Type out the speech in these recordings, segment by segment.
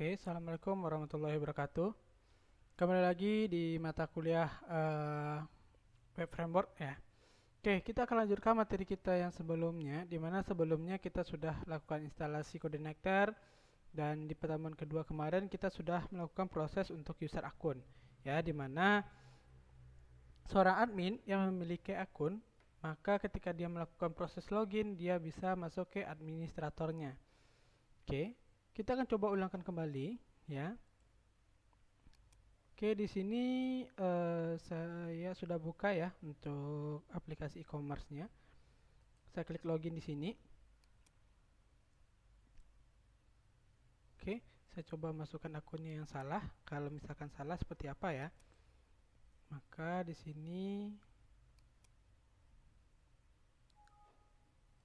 Oke, Assalamualaikum warahmatullahi wabarakatuh. Kembali lagi di mata kuliah Web Framework ya. Oke, kita akan lanjutkan materi kita yang sebelumnya, di mana sebelumnya kita sudah lakukan instalasi Codector dan di pertemuan kedua kemarin kita sudah melakukan proses untuk user akun, ya, di mana seorang admin yang memiliki akun, maka ketika dia melakukan proses login, dia bisa masuk ke administratornya. Oke, kita akan coba ulangkan kembali, ya. Oke, di sini saya sudah buka ya untuk aplikasi e-commerce-nya. Saya klik login di sini. Oke, saya coba masukkan akunnya yang salah. Kalau misalkan salah seperti apa ya? Maka di sini,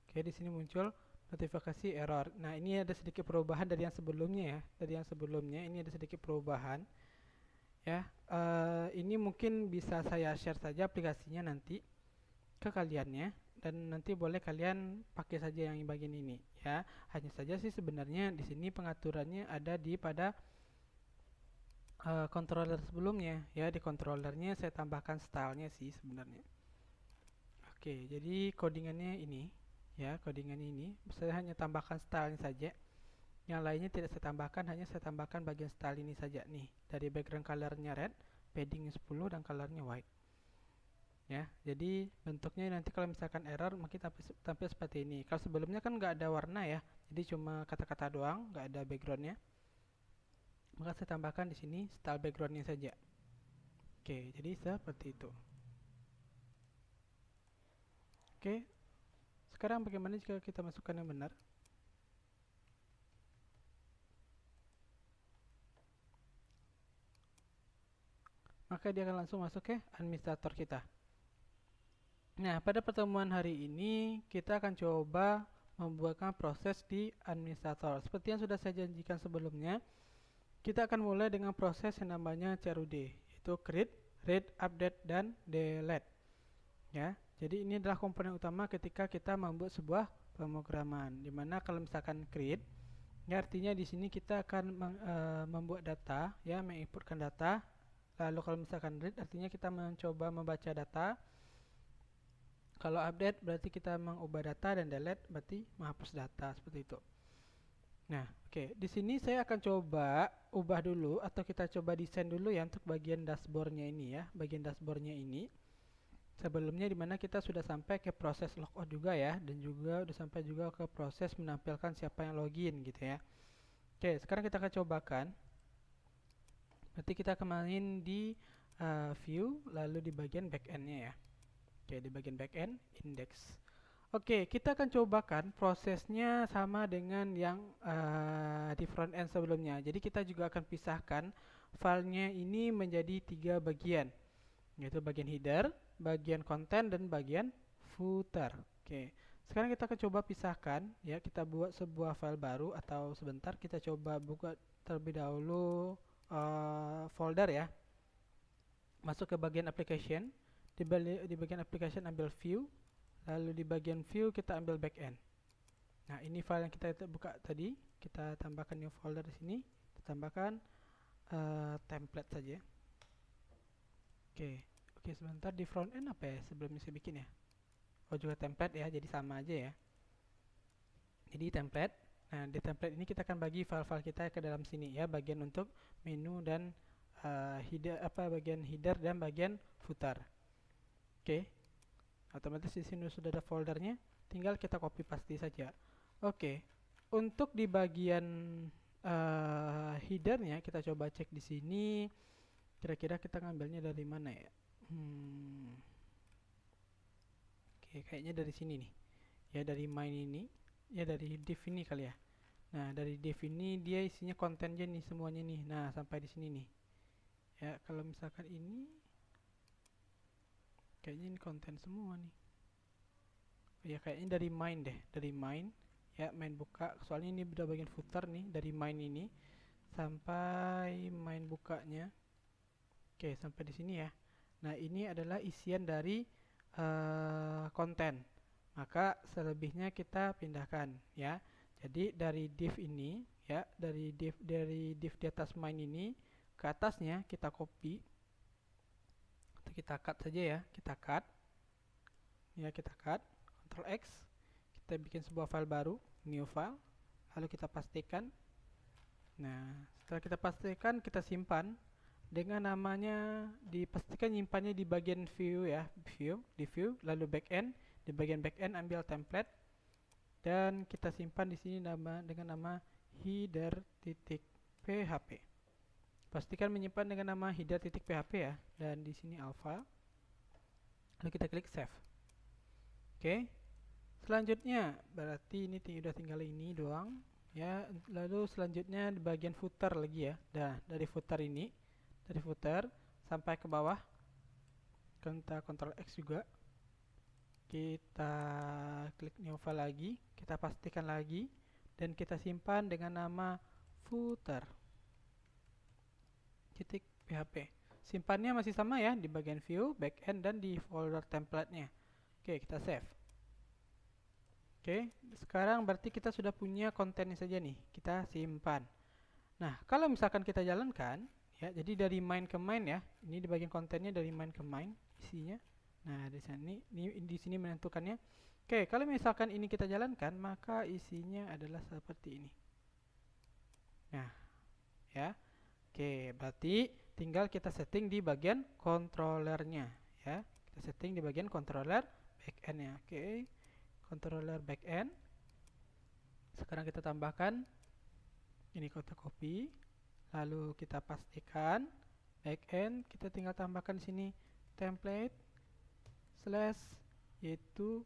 oke, di sini muncul notifikasi error. Nah, ini ada sedikit perubahan dari yang sebelumnya ya. Dari yang sebelumnya ini ada sedikit perubahan ya. Ini mungkin bisa saya share saja aplikasinya nanti ke kaliannya, dan nanti boleh kalian pakai saja yang bagian ini ya. Hanya saja sih sebenarnya di sini pengaturannya ada di pada controller sebelumnya ya. Di controllernya saya tambahkan stylenya sih sebenarnya. Oke, jadi codingannya ini ya, codingan ini saya hanya tambahkan stylenya saja. Yang lainnya tidak saya tambahkan, hanya saya tambahkan bagian style ini saja nih. Dari background colornya red, paddingnya 10 dan colornya white. Ya, jadi bentuknya nanti kalau misalkan error mungkin tampil seperti ini. Kalau sebelumnya kan nggak ada warna ya, jadi cuma kata-kata doang, nggak ada backgroundnya. Maka saya tambahkan di sini style backgroundnya saja. Oke, jadi seperti itu. Oke, sekarang bagaimana jika kita masukkan yang benar? Maka dia akan langsung masuk ke administrator kita. Nah, pada pertemuan hari ini kita akan coba membuatkan proses di administrator. Seperti yang sudah saya janjikan sebelumnya, kita akan mulai dengan proses yang namanya CRUD, yaitu create, read, update, dan delete. Ya, jadi ini adalah komponen utama ketika kita membuat sebuah pemrograman. Dimana kalau misalkan create, ya artinya di sini kita akan membuat data, ya, menginputkan data. Lalu kalau misalkan read, artinya kita mencoba membaca data. Kalau update berarti kita mengubah data, dan delete berarti menghapus data, seperti itu. Nah, oke, di sini saya akan coba ubah dulu, atau kita coba desain dulu ya untuk bagian dashboardnya ini ya, bagian dashboardnya ini. Sebelumnya dimana kita sudah sampai ke proses logout juga ya, dan juga udah sampai juga ke proses menampilkan siapa yang login gitu ya. Oke, sekarang kita akan cobakan. Berarti kita akan main di view, lalu di bagian backend-nya ya. Oke, di bagian backend, index. Oke, kita akan cobakan prosesnya sama dengan yang di front end sebelumnya. Jadi kita juga akan pisahkan filenya ini menjadi 3 bagian, yaitu bagian header, bagian konten, dan bagian footer. Oke, sekarang kita akan coba pisahkan ya. Kita buat sebuah file baru, atau sebentar kita coba buka terlebih dahulu folder ya. Masuk ke bagian application. Di bagian application ambil view, lalu di bagian view kita ambil backend. Nah, ini file yang kita buka tadi, kita tambahkan new folder di sini, kita tambahkan template saja. Oke, sebentar, di front end apa ya sebelumnya saya bikin ya? Oh, juga template ya, jadi sama aja ya. Jadi template. Nah, di template ini kita akan bagi file-file kita ke dalam sini ya, bagian untuk menu dan bagian header dan bagian footer. Oke, otomatis di sini sudah ada foldernya, tinggal kita copy paste saja. Oke, untuk di bagian headernya kita coba cek di sini, kira-kira kita ngambilnya dari mana ya? Oke, kayaknya dari sini nih, ya, dari main ini, ya, dari div ini kali ya. Nah, dari div ini dia isinya kontennya nih semuanya nih. Nah, sampai di sini nih. Ya, kalau misalkan ini kayaknya ini konten semua nih. Ya, kayaknya dari main deh, dari main. Ya, main buka. Soalnya ini udah bagian footer nih, dari main ini sampai main bukanya. Oke, sampai di sini ya. Nah, ini adalah isian dari konten. Maka selebihnya kita pindahkan ya. Jadi dari div ini ya, dari div di atas main ini ke atasnya kita copy atau kita cut saja ya, kita cut, Ctrl X, kita bikin sebuah file baru, new file, lalu kita pastikan. Nah, setelah kita pastikan, kita simpan dengan namanya, dipastikan nyimpannya di bagian view ya, di view, lalu backend, di bagian backend ambil template dan kita simpan di sini dengan nama header.php. Pastikan menyimpan dengan nama header.php ya, dan di sini alpha. Lalu kita klik save. Oke. Selanjutnya berarti ini udah tinggal ini doang ya. Lalu selanjutnya di bagian footer lagi ya. Nah, dari footer sampai ke bawah, kita Ctrl X juga, kita klik new file lagi, kita pastikan lagi, dan kita simpan dengan nama footer.php. Simpannya masih sama ya, di bagian view, backend, dan di folder template-nya. Oke, kita save. Oke, sekarang berarti kita sudah punya kontennya saja nih, kita simpan. Nah, kalau misalkan kita jalankan, ya, jadi dari main ke main ya, ini di bagian kontennya dari main ke main isinya. Nah, di sini menentukannya. Oke, kalau misalkan ini kita jalankan, maka isinya adalah seperti ini. Nah, ya. Oke, berarti tinggal kita setting di bagian controllernya ya. Kita setting di bagian controller backend-nya. Oke. Controller backend. Sekarang kita tambahkan ini, kita copy, lalu kita pastikan backend, kita tinggal tambahkan di sini template slash yaitu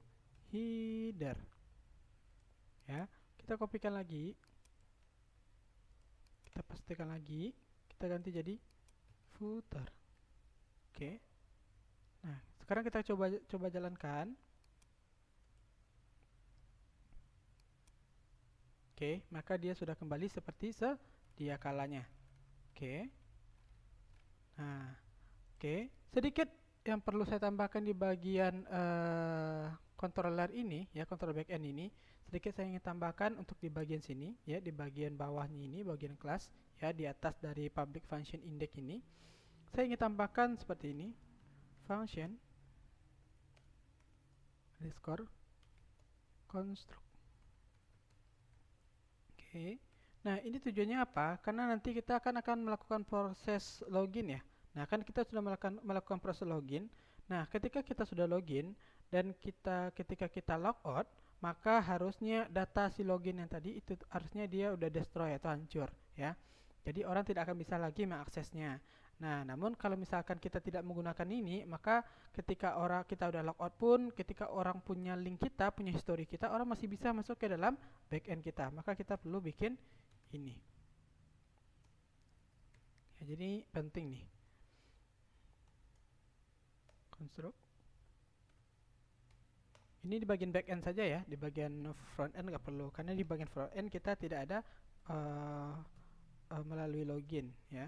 header ya. Kita kopikan lagi, kita pastikan lagi, kita ganti jadi footer. Oke. Nah, sekarang kita coba jalankan. Oke, maka dia sudah kembali seperti sedia kalanya. Oke. Nah, oke. Sedikit yang perlu saya tambahkan di bagian controller ini, ya, controller backend ini. Sedikit saya ingin tambahkan untuk di bagian sini, ya, di bagian bawahnya ini, bagian kelas, ya, di atas dari public function index ini. Saya ingin tambahkan seperti ini, function underscore construct. Oke. Nah, ini tujuannya apa? Karena nanti kita akan melakukan proses login ya. Nah, kan kita sudah melakukan proses login. Nah, ketika kita sudah login dan ketika kita logout, maka harusnya data si login yang tadi itu harusnya dia udah destroy atau hancur ya. Jadi orang tidak akan bisa lagi mengaksesnya. Nah, namun kalau misalkan kita tidak menggunakan ini, maka ketika kita udah logout pun, ketika orang punya link kita, punya history kita, orang masih bisa masuk ke dalam backend kita. Maka kita perlu bikin ini. Ya, jadi penting nih. Construct. Ini di bagian backend saja ya, di bagian frontend nggak perlu, karena di bagian frontend kita tidak ada melalui login ya.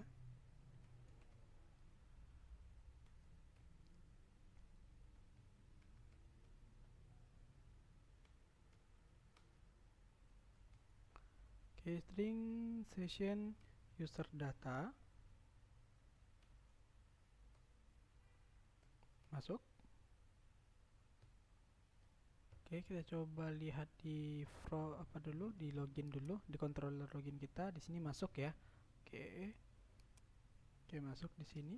Oke, string session user data masuk. Oke, kita coba lihat di di login dulu, di controller login kita, di sini masuk ya. Oke. Oke, masuk di sini.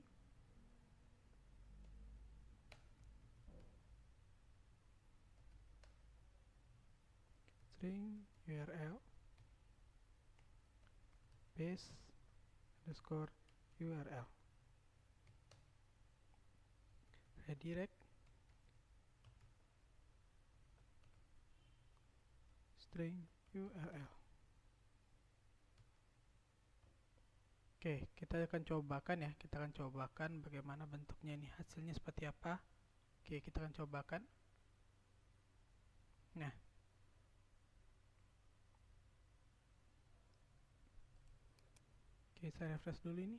String URL base underscore URL redirect string URL. Oke, kita akan cobakan ya. Kita akan cobakan bagaimana bentuknya ini, hasilnya seperti apa. Oke, kita akan cobakan. Nah, oke, saya refresh dulu ini.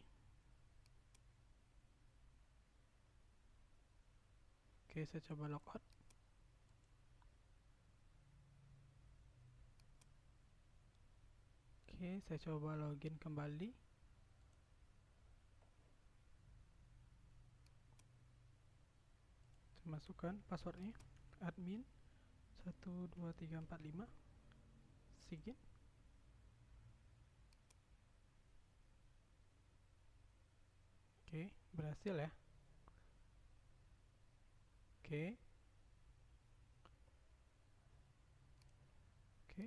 Oke, saya coba logout. Oke, Oke, saya coba login kembali. Saya masukkan passwordnya, admin 12345 sigin. Oke, berhasil ya. Oke. Oke.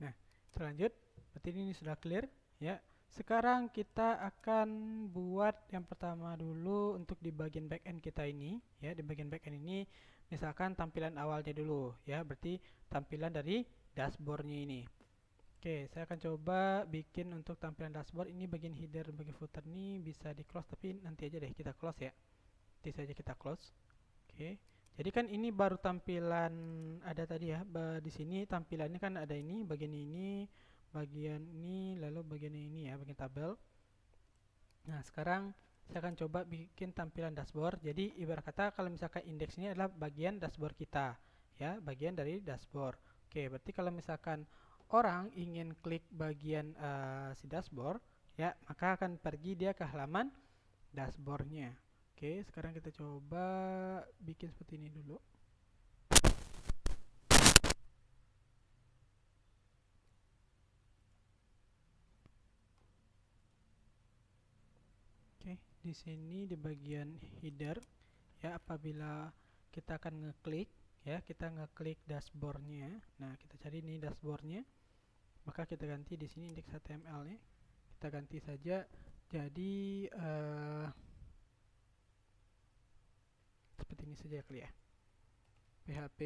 Nah, terlanjut. Berarti ini sudah clear ya. Sekarang kita akan buat yang pertama dulu untuk di bagian backend kita ini ya. Di bagian backend ini misalkan tampilan awalnya dulu ya. Berarti tampilan dari dashboardnya ini. Oke, saya akan coba bikin untuk tampilan dashboard ini bagian header, bagian footer ini bisa di close, tapi nanti aja deh kita close ya. Nanti saja kita close. Oke. Jadi kan ini baru tampilan ada tadi ya. Di sini tampilannya kan ada ini, bagian ini, lalu bagian ini ya, bagian tabel. Nah, sekarang saya akan coba bikin tampilan dashboard. Jadi ibarat kata kalau misalkan indeks ini adalah bagian dashboard kita, ya, bagian dari dashboard. Oke, berarti kalau misalkan orang ingin klik bagian si dashboard, ya, maka akan pergi dia ke halaman dashboardnya. Oke, sekarang kita coba bikin seperti ini dulu. Oke, di sini di bagian header ya, apabila kita akan ngeklik ya, kita ngeklik dashboardnya. Nah, kita cari ini dashboardnya, maka kita ganti di sini indeks HTML-nya. Kita ganti saja jadi seperti ini saja kali ya. PHP,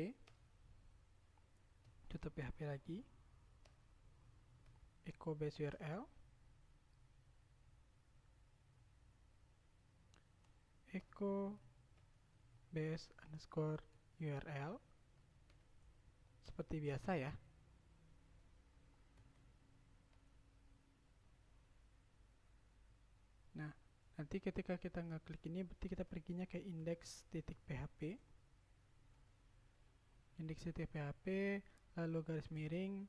tutup PHP lagi, echo base URL, echo base underscore URL, seperti biasa ya. Nah, nanti ketika kita ngeklik ini berarti kita perginya ke index.php, index.php, lalu garis miring,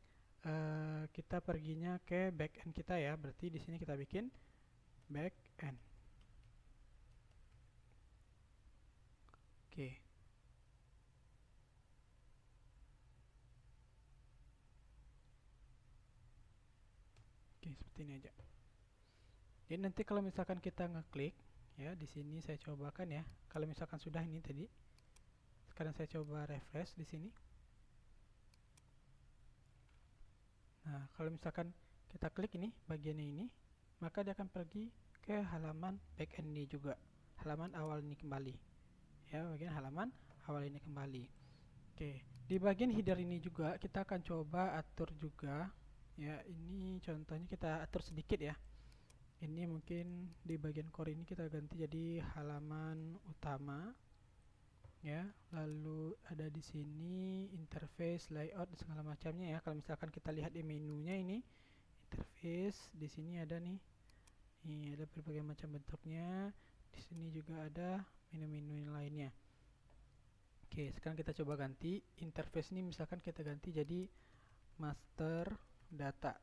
kita perginya ke backend kita ya. Berarti di sini kita bikin backend. Oke. Oke, seperti ini aja. Jadi nanti kalau misalkan kita ngeklik ya, di sini saya cobakan ya. Kalau misalkan sudah ini tadi. Sekarang saya coba refresh di sini. Nah, kalau misalkan kita klik ini bagiannya ini, maka dia akan pergi ke halaman backend ini juga. Halaman awal ini kembali. Ya, bagian halaman awal ini kembali. Oke, di bagian header ini juga kita akan coba atur juga. Ya, ini contohnya kita atur sedikit ya. Ini mungkin di bagian core ini kita ganti jadi halaman utama. Ya, lalu ada di sini interface, layout, segala macamnya ya. Kalau misalkan kita lihat di menunya ini, interface, di sini ada nih. Ini ada berbagai macam bentuknya. Di sini juga ada menu-menu yang lainnya. Oke, sekarang kita coba ganti interface ini, misalkan kita ganti jadi master data.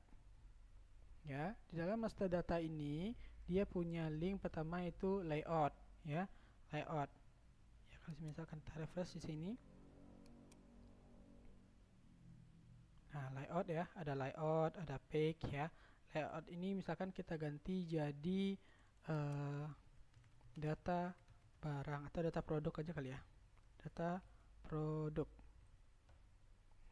Ya, di dalam master data ini dia punya link pertama itu layout, ya, layout. Ya, kalau misalkan kita refresh di sini, nah layout ya, ada layout, ada page ya. Layout ini misalkan kita ganti jadi data barang atau data produk aja kali ya, data produk.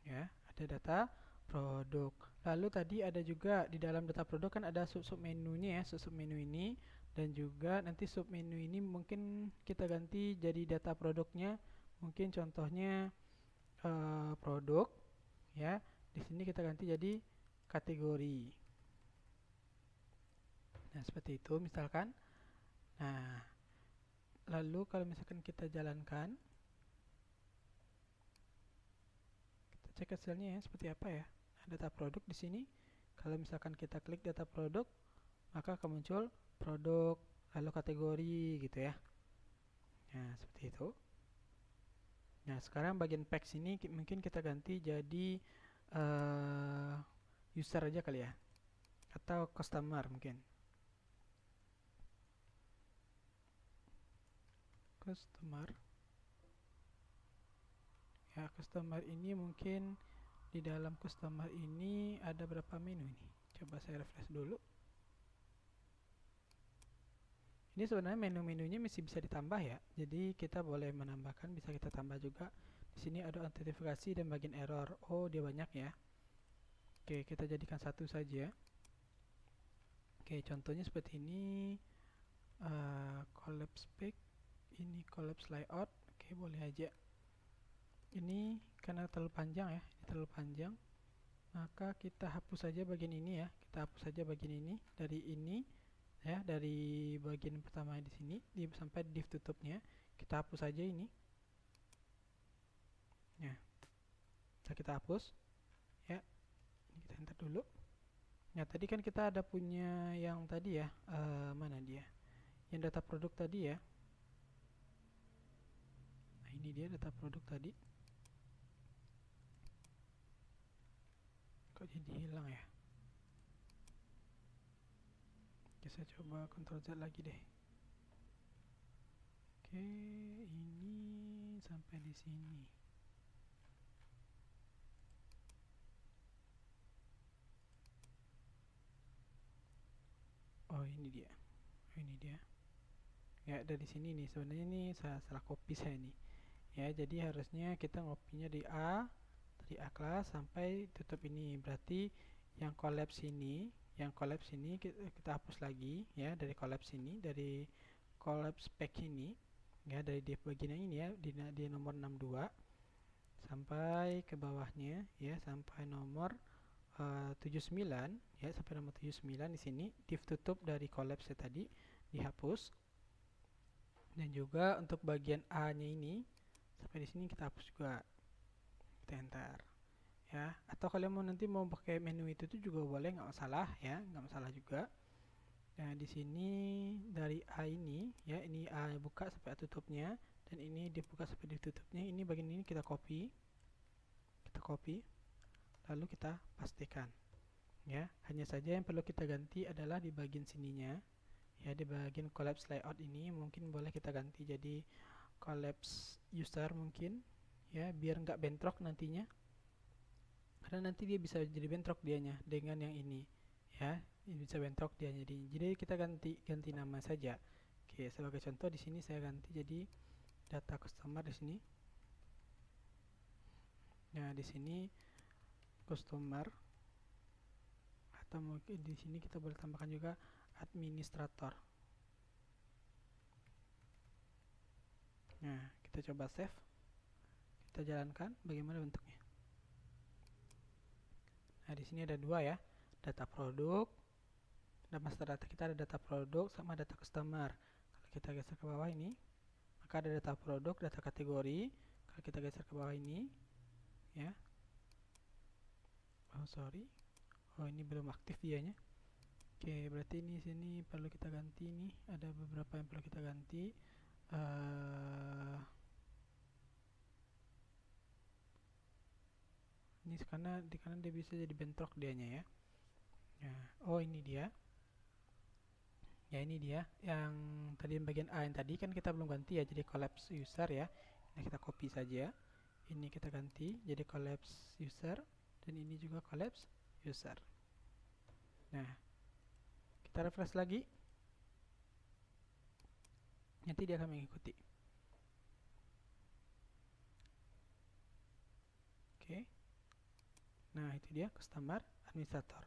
Ya, ada data produk. Lalu tadi ada juga di dalam data produk kan ada sub menunya ya, sub menu ini, dan juga nanti sub menu ini mungkin kita ganti jadi data produknya, mungkin contohnya produk ya. Di sini kita ganti jadi kategori. Nah, seperti itu misalkan. Nah, lalu kalau misalkan kita jalankan, kita cek hasilnya ya seperti apa ya. Data produk di sini. Kalau misalkan kita klik data produk, maka akan muncul produk lalu kategori gitu ya. Nah, seperti itu. Nah, sekarang bagian page ini mungkin kita ganti jadi user aja kali ya, atau customer mungkin. Customer. Ya, customer ini mungkin di dalam customer ini ada berapa menu ini? Coba saya refresh dulu. Ini sebenarnya menu-menunya masih bisa ditambah ya. Jadi kita boleh menambahkan, bisa kita tambah juga. Di sini ada autentifikasi dan bagian error. Oh, dia banyak ya. Oke, kita jadikan satu saja. Oke, contohnya seperti ini. Collapse pic, ini collapse layout. Oke, boleh aja. Ini karena terlalu panjang ya, ini terlalu panjang. Maka kita hapus saja bagian ini ya. Kita hapus saja bagian ini dari ini ya, dari bagian pertama di sini sampai div tutupnya. Kita hapus saja ini. Ya. Kita hapus. Ya. Ini kita enter dulu. Nah, tadi kan kita ada punya yang tadi ya. Mana dia? Yang data produk tadi ya. Nah, ini dia data produk tadi. Kok jadi hilang ya? Oke, saya coba Ctrl Z lagi deh. Oke, ini sampai di sini. Oh, ini dia. Oh, ini dia. Ya, dari sini nih. Sebenarnya ini saya salah copy saya nih. Ya, jadi harusnya kita ngopinya di A, dari A kelas sampai tutup ini. Berarti yang collapse ini, kita hapus lagi ya, dari collapse ini, dari collapse pack ini ya, dari div bagian ini ya, di nomor 62 sampai ke bawahnya ya, sampai nomor 79 ya, sampai nomor 79 di sini div tutup dari collapse tadi dihapus. Dan juga untuk bagian A-nya ini sampai di sini kita hapus juga. Kita enter. Ya, atau kalian mau pakai menu itu tuh juga boleh, nggak masalah ya, nggak masalah juga. Nah, di sini dari A ini ya, ini A buka sampai A tutupnya, dan ini dibuka sampai ditutupnya. Ini bagian ini kita copy, lalu kita pastikan. Ya, hanya saja yang perlu kita ganti adalah di bagian sininya. Ya, di bagian collapse layout ini mungkin boleh kita ganti jadi collapse user mungkin ya, biar nggak bentrok nantinya, karena nanti dia bisa jadi bentrok dianya dengan yang ini ya, ini bisa bentrok dia. Jadi kita ganti nama saja. Oke, sebagai contoh di sini saya ganti jadi data customer di sini. Nah, di sini customer, atau mungkin di sini kita boleh tambahkan juga administrator. Nah, kita coba save, kita jalankan bagaimana bentuknya. Nah, di sini ada dua ya, data produk dan master data. Kita ada data produk sama data customer. Kalau kita geser ke bawah ini, maka ada data produk, data kategori. Kalau kita geser ke bawah ini ya, oh sorry, oh ini belum aktif dianya. Oke, berarti ini sini perlu kita ganti nih, ada beberapa yang perlu kita ganti. Ini karena dia bisa jadi bentrok dianya ya. Nah, oh ini dia. Ya, ini dia yang tadi bagian A yang tadi kan kita belum ganti ya, jadi collapse user ya. Nah, kita copy saja. Ini kita ganti jadi collapse user, dan ini juga collapse user. Nah, kita refresh lagi. Nanti dia akan mengikuti. Oke. Nah, itu dia customer administrator.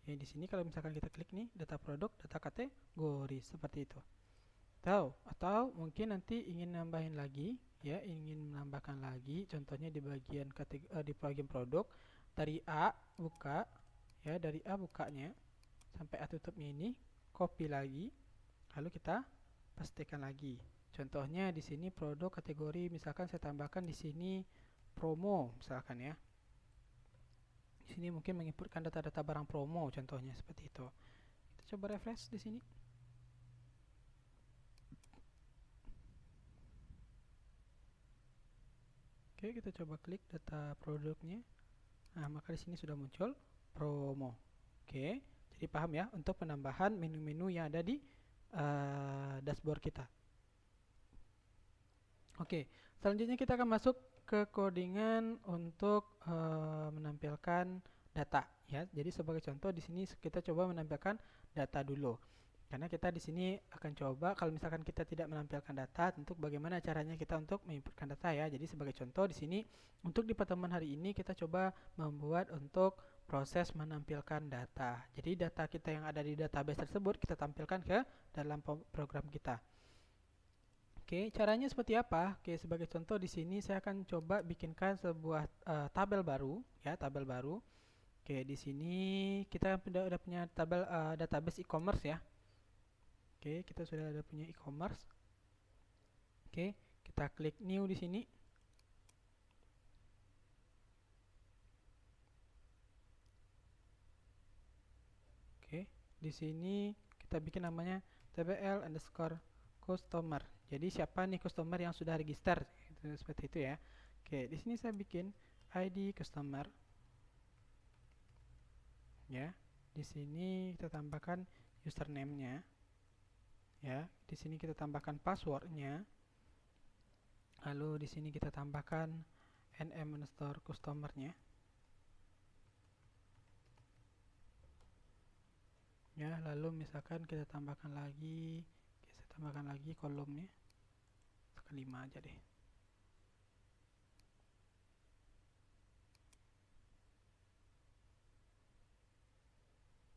Ya, di sini kalau misalkan kita klik nih, data produk, data kategori, seperti itu. Atau mungkin nanti ingin nambahin lagi ya, ingin menambahkan lagi, contohnya di bagian di bagian produk, dari A buka ya, dari A bukanya sampai A tutupnya ini copy lagi, lalu kita pastikan lagi. Contohnya di sini produk kategori, misalkan saya tambahkan di sini promo misalkan ya. Di sini mungkin menginputkan data-data barang promo, contohnya seperti itu. Kita coba refresh di sini. Oke, kita coba klik data produknya. Nah, maka di sini sudah muncul promo. Oke, jadi paham ya untuk penambahan menu-menu yang ada di dashboard kita. Oke, selanjutnya kita akan masuk ke codingan untuk menampilkan data ya. Jadi sebagai contoh di sini kita coba menampilkan data dulu. Karena kita di sini akan coba kalau misalkan kita tidak menampilkan data, tentu bagaimana caranya kita untuk menginputkan data ya. Jadi sebagai contoh di sini untuk di pertemuan hari ini kita coba membuat untuk proses menampilkan data. Jadi data kita yang ada di database tersebut kita tampilkan ke dalam program kita. Oke, caranya seperti apa? Oke, sebagai contoh di sini saya akan coba bikinkan sebuah tabel baru, ya, tabel baru. Oke, di sini kita udah punya tabel database e-commerce ya. Oke, kita sudah ada punya e-commerce. Oke, kita klik new di sini. Oke, di sini kita bikin namanya tbl underscore customer. Jadi siapa nih customer yang sudah register? Seperti itu ya. Oke, di sini saya bikin ID customer. Ya, di sini kita tambahkan username-nya. Ya, di sini kita tambahkan password-nya. Lalu di sini kita tambahkan nm underscore customer-nya. Ya, lalu misalkan kita tambahkan lagi, kolomnya sekali 5 aja deh.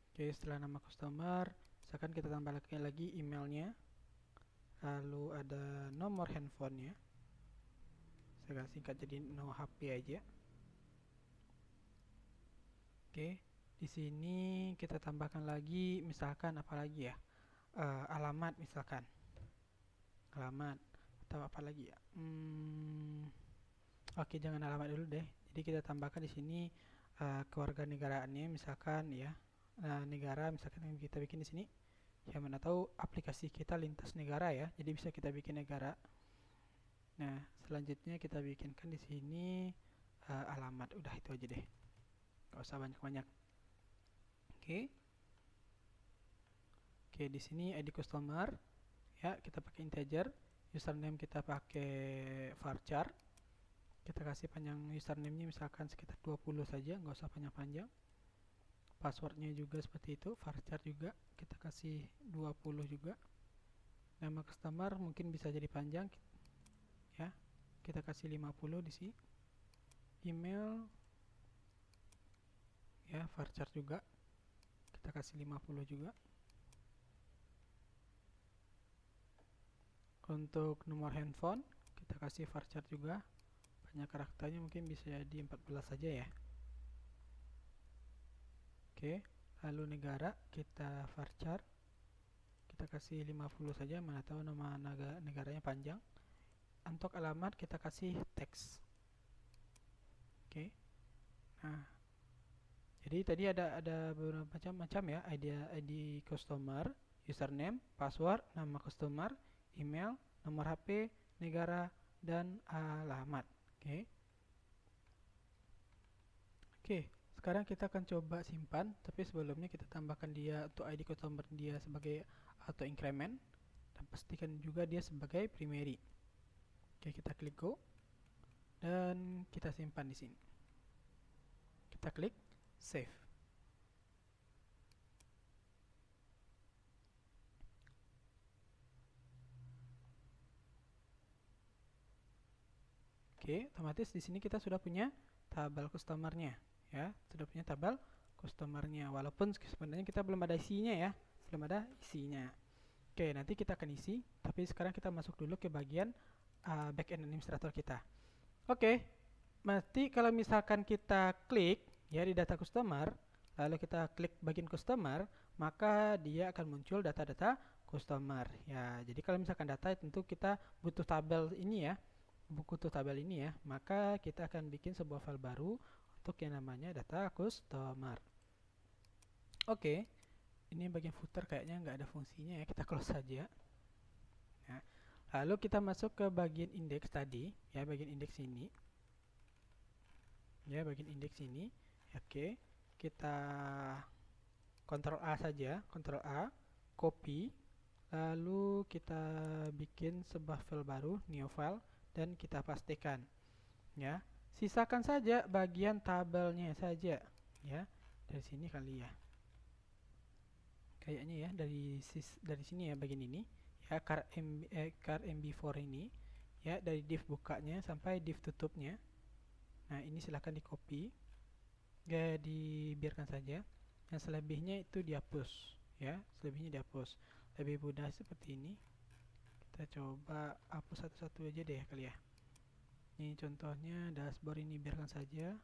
Oke, setelah nama customer, misalkan kita tambah lagi emailnya, lalu ada nomor handphonenya. Saya singkat jadi no HP aja. Oke, di sini kita tambahkan lagi, misalkan apa lagi ya? Alamat misalkan, alamat atau apa lagi ya? Oke, jangan alamat dulu deh. Jadi kita tambahkan di sini kewarganegaraannya, misalkan ya, negara misalkan yang kita bikin di sini. Ya mana tahu aplikasi kita lintas negara ya, jadi bisa kita bikin negara. Nah, selanjutnya kita bikinkan di sini alamat. Udah itu aja deh. Gak usah banyak-banyak. Oke. Oke, di sini ID customer ya, kita pakai integer, username kita pakai varchar. Kita kasih panjang username-nya misalkan sekitar 20 saja, nggak usah panjang-panjang. Passwordnya juga seperti itu, varchar juga kita kasih 20 juga. Nama customer mungkin bisa jadi panjang ya, kita kasih 50 di sini. Email ya, varchar juga kita kasih 50 juga. Untuk nomor handphone kita kasih varchar juga, banyak karakternya mungkin bisa jadi 14 saja ya. Oke, lalu negara kita varchar, kita kasih 50 saja, mana tahu nama negaranya panjang. Untuk alamat kita kasih teks. Oke, nah jadi tadi ada beberapa macam ya, ID customer, username, password, nama customer, email, nomor HP, negara, dan alamat. Oke. Sekarang kita akan coba simpan, tapi sebelumnya kita tambahkan dia untuk ID customer dia sebagai auto increment dan pastikan juga dia sebagai primary. Oke, kita klik go dan kita simpan di sini. Kita klik save. Oke, otomatis di sini kita sudah punya tabel customer-nya ya, sudah punya tabel customer-nya. Walaupun sebenarnya kita belum ada isinya ya, belum ada isinya. Oke, nanti kita akan isi, tapi sekarang kita masuk dulu ke bagian backend administrator kita. Oke, nanti kalau misalkan kita klik ya di data customer, lalu kita klik bagian customer, maka dia akan muncul data-data customer ya. Jadi kalau misalkan data tentu kita butuh tabel ini ya, butuh tabel ini ya, maka kita akan bikin sebuah file baru untuk yang namanya data customer. Oke, ini bagian footer kayaknya nggak ada fungsinya ya, kita close saja. Nah, lalu kita masuk ke bagian indeks tadi ya, bagian indeks ini ya, bagian indeks ini. Oke, kita Ctrl A saja, Ctrl A, copy, lalu kita bikin sebuah file baru, new file, dan kita pastikan, ya. Sisakan saja bagian tabelnya saja, ya. Dari sini kali ya. Kayaknya ya dari sini ya bagian ini, ya, char MB4 ini, ya, dari div bukanya sampai div tutupnya. Nah, ini silahkan di copy, ya, dibiarkan saja. Yang selebihnya itu dihapus, ya, selebihnya dihapus. Lebih mudah seperti ini. Kita coba hapus satu-satu aja deh kali ya. Ini contohnya dashboard, ini biarkan saja.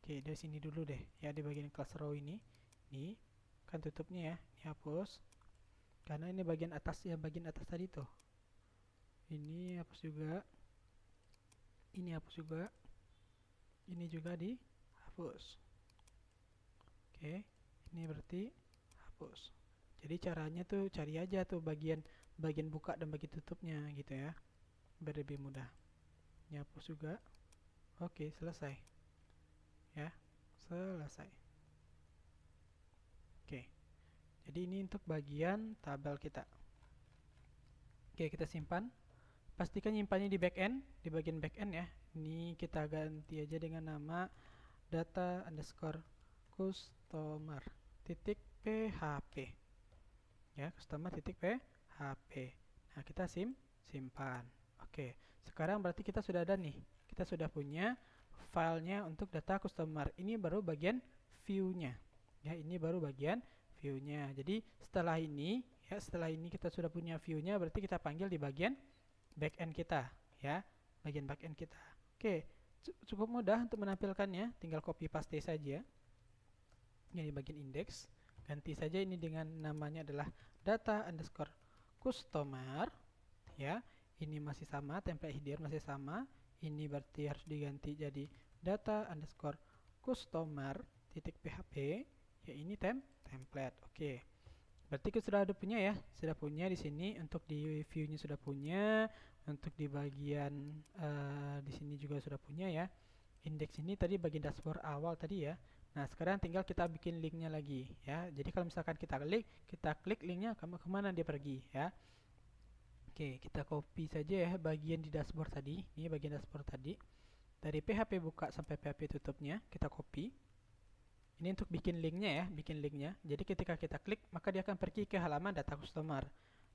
Oke, dari sini dulu deh, ya, di bagian class row ini. Nih, kan tutupnya ya, ini hapus. Karena ini bagian atas ya, bagian atas tadi tuh. Ini hapus juga. Ini hapus juga. Ini juga dihapus. Oke, ini berarti hapus. Jadi caranya tuh cari aja tuh bagian buka dan bagian tutupnya gitu ya. Biar lebih mudah. Ini hapus juga. Oke, selesai. Ya, selesai. Oke. Jadi ini untuk bagian tabel kita. Oke, kita simpan. Pastikan nyimpannya di backend, di bagian backend ya. Ini kita ganti aja dengan nama data underscore customer titik php, ya, customer titik php. Nah, kita simpan. Oke, sekarang berarti kita sudah ada nih, kita sudah punya filenya untuk data customer. Ini baru bagian view-nya, ya, ini baru bagian view-nya. Jadi setelah ini, ya, setelah ini kita sudah punya view-nya, berarti kita panggil di bagian backend kita, ya, bagian backend kita. Oke, cukup mudah untuk menampilkannya, tinggal copy paste saja. Ini bagian index, ganti saja ini dengan namanya adalah data underscore customer, ya. Ini masih sama, template header masih sama. Ini berarti harus diganti jadi data underscore customer titik php, ya, ini template. Oke. Berarti kita sudah ada punya ya, sudah punya di sini untuk di view-nya sudah punya, untuk di bagian di sini juga sudah punya ya. Indeks ini tadi bagian dashboard awal tadi ya. Nah, sekarang tinggal kita bikin linknya lagi ya. Jadi kalau misalkan kita klik linknya kemana dia pergi ya. Oke, kita copy saja ya bagian di dashboard tadi. Ini bagian dashboard tadi. Dari PHP buka sampai PHP tutupnya kita copy. Ini untuk bikin linknya ya, bikin linknya. Jadi ketika kita klik, maka dia akan pergi ke halaman data customer.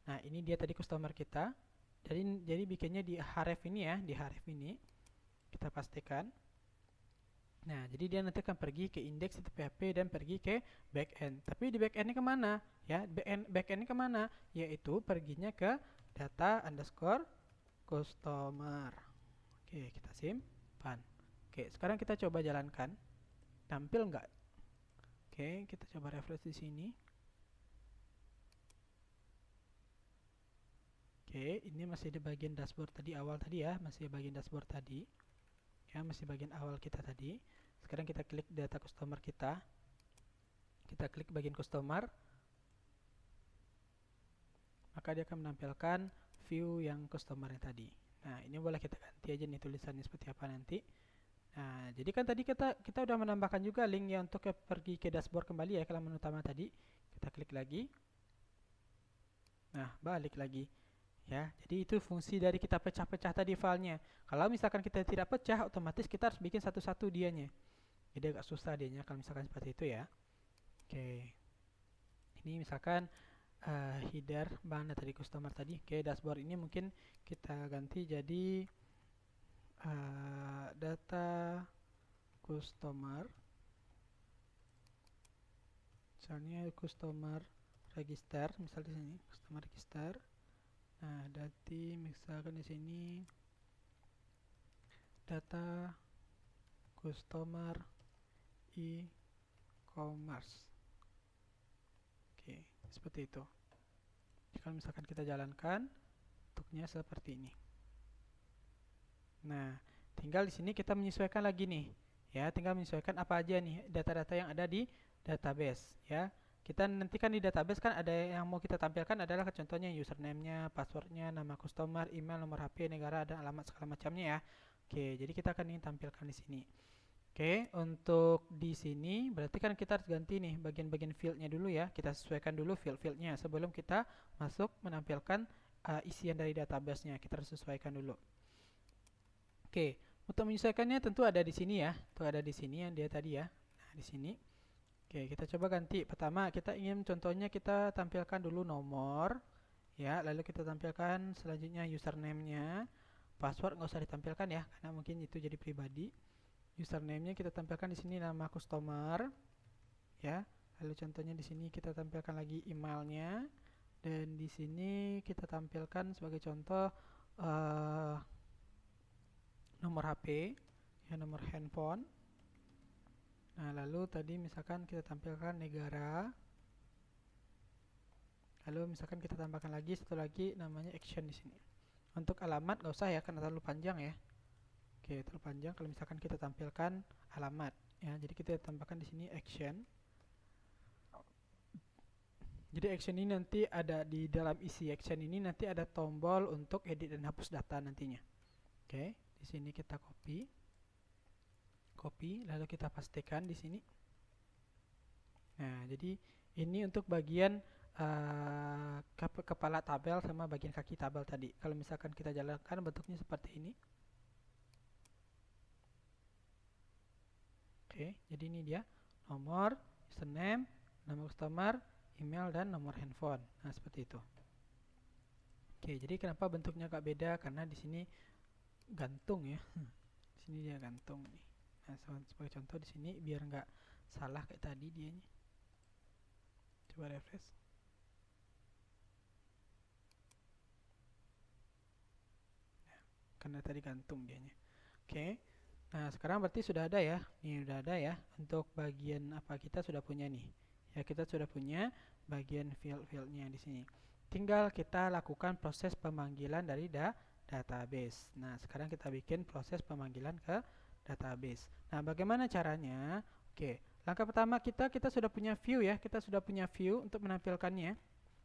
Nah, ini dia tadi customer kita. Jadi bikinnya di href ini ya, di href ini. Kita pastikan. Nah, jadi dia nanti akan pergi ke index.php dan pergi ke backend. Tapi di backendnya kemana? Ya, backendnya kemana? Yaitu perginya ke data underscore customer. Oke, kita simpan. Oke, sekarang kita coba jalankan. Tampil nggak? Oke, kita coba refresh di sini. Oke, ini masih di bagian dashboard tadi, awal tadi ya, masih di bagian dashboard tadi. Ya, masih bagian awal kita tadi. Sekarang kita klik data customer kita. Kita klik bagian customer. Maka dia akan menampilkan view yang customer-nya tadi. Nah, ini boleh kita ganti aja nih tulisannya seperti apa nanti. Nah, jadi kan tadi kita udah menambahkan juga linknya untuk pergi ke dashboard kembali ya, ke halaman utama tadi. Kita klik lagi. Nah, balik lagi. Ya, jadi itu fungsi dari kita pecah-pecah tadi filenya. Kalau misalkan kita tidak pecah, otomatis kita harus bikin satu-satu dianya. Jadi agak susah dianya kalau misalkan seperti itu ya. Oke. Ini misalkan header mana tadi customer tadi. Oke, dashboard ini mungkin kita ganti jadi data customer, misalnya customer register, misal di sini customer register. Nah, dati misalkan di sini data customer e-commerce. Oke, seperti itu. Kalau misalkan kita jalankan, bentuknya seperti ini. Nah, tinggal di sini kita menyesuaikan lagi nih, ya, tinggal menyesuaikan apa aja nih data-data yang ada di database, ya. Kita nantikan di database kan ada yang mau kita tampilkan adalah contohnya username-nya, password-nya, nama customer, email, nomor HP, negara, dan alamat segala macamnya ya. Oke, jadi kita akan ingin tampilkan di sini. Oke, untuk di sini berarti kan kita harus ganti nih bagian-bagian fieldnya dulu ya. Kita sesuaikan dulu field-fieldnya sebelum kita masuk menampilkan isian dari database-nya. Kita harus sesuaikan dulu. Oke, untuk menyesuaikannya tentu ada di sini ya. Tuh ada di sini yang dia tadi ya. Nah, di sini. Oke, kita coba ganti. Pertama, kita ingin contohnya kita tampilkan dulu nomor ya, lalu kita tampilkan selanjutnya username-nya. Password nggak usah ditampilkan ya, karena mungkin itu jadi pribadi. Username-nya kita tampilkan di sini nama customer ya. Lalu contohnya di sini kita tampilkan lagi emailnya dan di sini kita tampilkan sebagai contoh uh, nomor HP ya, nomor handphone. Nah, lalu tadi misalkan kita tampilkan negara. Lalu misalkan kita tambahkan lagi satu lagi namanya action di sini. Untuk alamat nggak usah ya karena terlalu panjang ya. Oke, terlalu panjang kalau misalkan kita tampilkan alamat ya. Jadi kita tambahkan di sini action. Jadi action ini nanti ada di dalam isi action ini nanti ada tombol untuk edit dan hapus data nantinya. Oke, di sini kita copy lalu kita pastikan di sini. Nah, jadi ini untuk bagian kepala tabel sama bagian kaki tabel tadi. Kalau misalkan kita jalankan bentuknya seperti ini. Oke, jadi ini dia nomor, username, nama customer, email, dan nomor handphone. Nah, seperti itu. Oke, jadi kenapa bentuknya agak beda? Karena di sini gantung ya. Di sini dia gantung nih. Nah, sebagai contoh di sini biar nggak salah kayak tadi dianya. Coba refresh. Nah, karena tadi gantung dianya. Oke. Nah, sekarang berarti sudah ada ya. Nih, sudah ada ya. Untuk bagian apa kita sudah punya nih. Ya, kita sudah punya bagian field-fieldnya di sini. Tinggal kita lakukan proses pemanggilan dari database. Nah, sekarang kita bikin proses pemanggilan ke database. Nah, bagaimana caranya? Oke, langkah pertama kita sudah punya view ya. Kita sudah punya view untuk menampilkannya.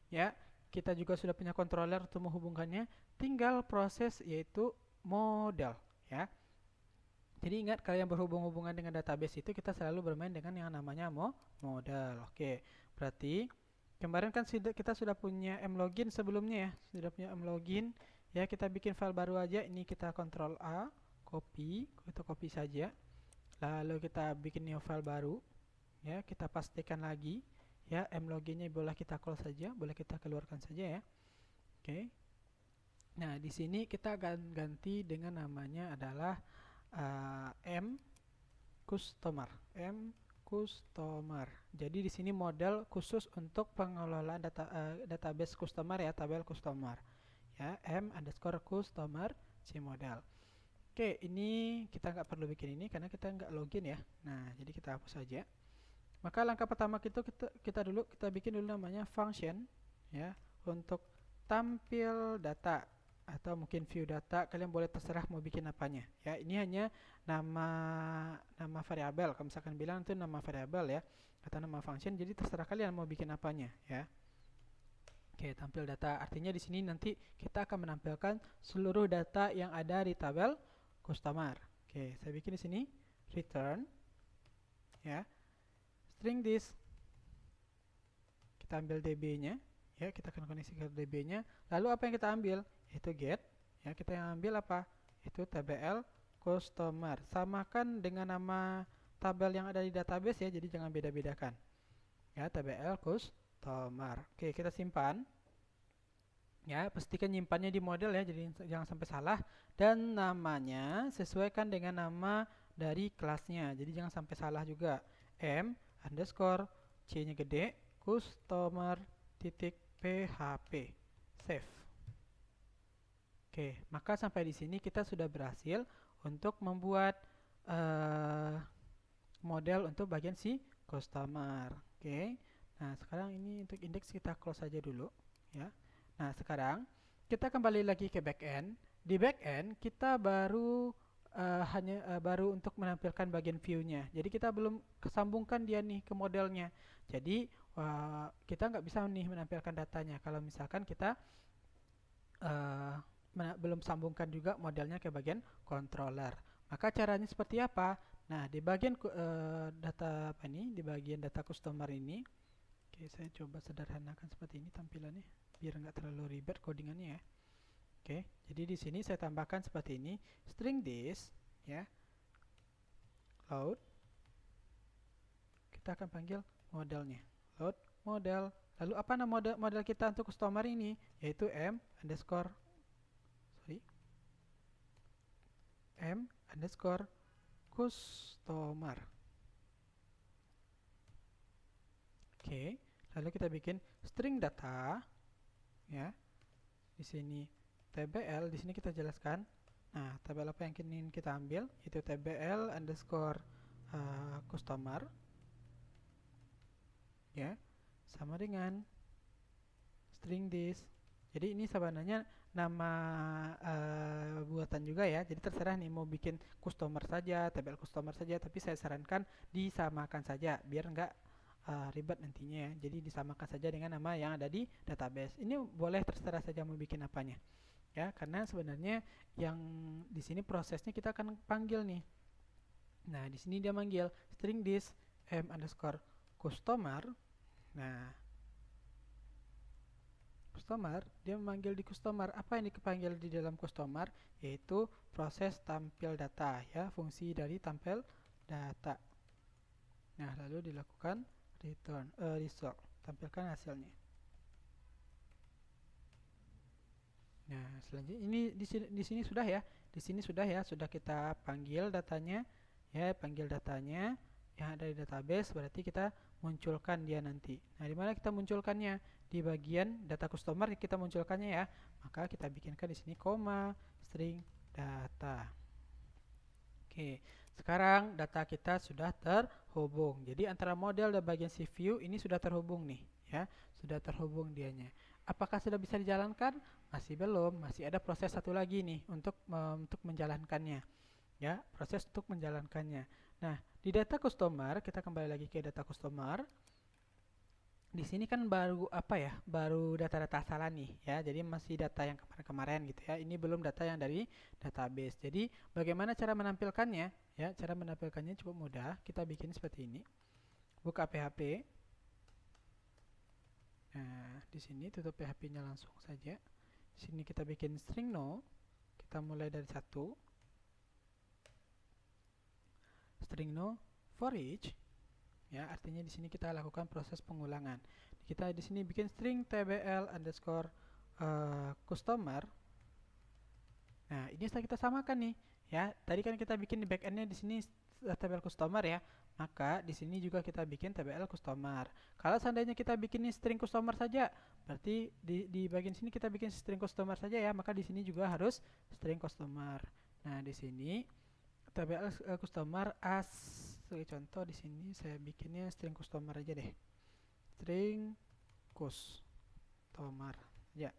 Ya, kita juga sudah punya controller untuk menghubungkannya. Tinggal proses yaitu model ya. Jadi ingat kalau yang berhubung-hubungan dengan database itu kita selalu bermain dengan yang namanya model. Oke, berarti kemarin kan kita sudah punya mlogin sebelumnya ya. Sudah punya mlogin. Ya, kita bikin file baru aja. Ini kita Ctrl A, copy, kita copy saja. Lalu kita bikin new file baru. Ya, kita pastikan lagi. Ya, mloginnya boleh kita close saja, boleh kita keluarkan saja ya. Oke. Nah, di sini kita akan ganti dengan namanya adalah M customer. Jadi di sini model khusus untuk pengelolaan database customer ya, tabel customer. Ya, M_customer cmodel. Oke, ini kita nggak perlu bikin ini karena kita nggak login ya. Nah, jadi kita hapus saja. Maka langkah pertama kita bikin dulu namanya function ya untuk tampil data atau mungkin view data. Kalian boleh terserah mau bikin apanya ya. Ini hanya nama variabel. Kalau misalkan bilang itu nama variabel ya atau nama function, jadi terserah kalian mau bikin apanya ya. Oke, tampil data artinya di sini nanti kita akan menampilkan seluruh data yang ada di tabel customer. Oke, saya bikin di sini return ya string this. Kita ambil db-nya ya, kita akan koneksi ke db-nya. Lalu apa yang kita ambil? Itu get ya, kita yang ambil apa? Itu tbl customer. Samakan dengan nama tabel yang ada di database ya, jadi jangan beda-bedakan ya, tbl customer. Oke, kita simpan ya, pastikan nyimpannya di model ya, jadi jangan sampai salah. Dan namanya sesuaikan dengan nama dari kelasnya, jadi jangan sampai salah juga. M_, C-nya gede, customer titik php, save. Oke, maka sampai di sini kita sudah berhasil untuk membuat model untuk bagian si customer. Oke, nah sekarang ini untuk indeks kita close saja dulu ya. Nah sekarang kita kembali lagi ke backend. Di backend kita baru baru untuk menampilkan bagian view-nya. Jadi kita belum kesambungkan dia nih ke modelnya. Jadi kita nggak bisa nih menampilkan datanya kalau misalkan kita belum sambungkan juga modelnya ke bagian controller. Maka caranya seperti apa? Nah, di bagian data apa ini? Di bagian data customer ini, oke, saya coba sederhanakan seperti ini tampilannya, biar nggak terlalu ribet codingannya ya. Oke, jadi di sini saya tambahkan seperti ini, string this, ya, load. Kita akan panggil modelnya, load model. Lalu apa nama model kita untuk customer ini? Yaitu m underscore customer. Oke, lalu kita bikin string data, ya. Di sini tbl, di sini kita jelaskan. Nah, tabel apa yang ingin kita ambil? Itu tbl underscore customer, ya, sama dengan string this. Jadi ini sebenarnya nama buatan juga ya. Jadi terserah nih mau bikin customer saja, tabel customer saja, tapi saya sarankan disamakan saja biar nggak ribet nantinya ya. Jadi disamakan saja dengan nama yang ada di database. Ini boleh terserah saja mau bikin apanya. Ya, karena sebenarnya yang di sini prosesnya kita akan panggil nih. Nah, di sini dia manggil string this m underscore customer. Nah, customer, dia memanggil di customer. Apa yang dipanggil di dalam customer? Yaitu proses tampil data, ya, fungsi dari tampil data. Nah, lalu dilakukan return result, tampilkan hasilnya. Nah, selanjutnya ini di sini sudah ya. Di sini sudah ya, sudah kita panggil datanya, ya, panggil datanya yang ada di database, berarti kita munculkan dia nanti. Nah, di mana kita munculkannya? Di bagian data customer kita munculkannya ya. Maka kita bikinkan di sini koma string data. Oke, sekarang data kita sudah terhubung. Jadi antara model dan bagian CView ini sudah terhubung nih, ya, sudah terhubung dianya. Apakah sudah bisa dijalankan? Masih belum, masih ada proses satu lagi nih untuk menjalankannya, ya, proses untuk menjalankannya. Nah, di data customer kita kembali lagi ke data customer. Di sini kan baru apa ya? Baru data-data asalan nih ya. Jadi masih data yang kemarin-kemarin gitu ya. Ini belum data yang dari database. Jadi bagaimana cara menampilkannya? Ya, cara menampilkannya cukup mudah. Kita bikin seperti ini. Buka PHP. Nah, di sini tutup PHP-nya langsung saja. Di sini kita bikin string no. Kita mulai dari 1. String no for each. Ya, artinya di sini kita lakukan proses pengulangan. Kita di sini bikin string tbl underscore customer. Nah, ini setelah kita samakan nih, ya. Tadi kan kita bikin di backendnya di sini tbl customer ya. Maka di sini juga kita bikin tbl customer. Kalau seandainya kita bikin ini string customer saja, berarti di bagian sini kita bikin string customer saja ya. Maka di sini juga harus string customer. Nah, di sini tbl customer as sebagai contoh di sini saya bikinnya string customer aja deh. String customer ya.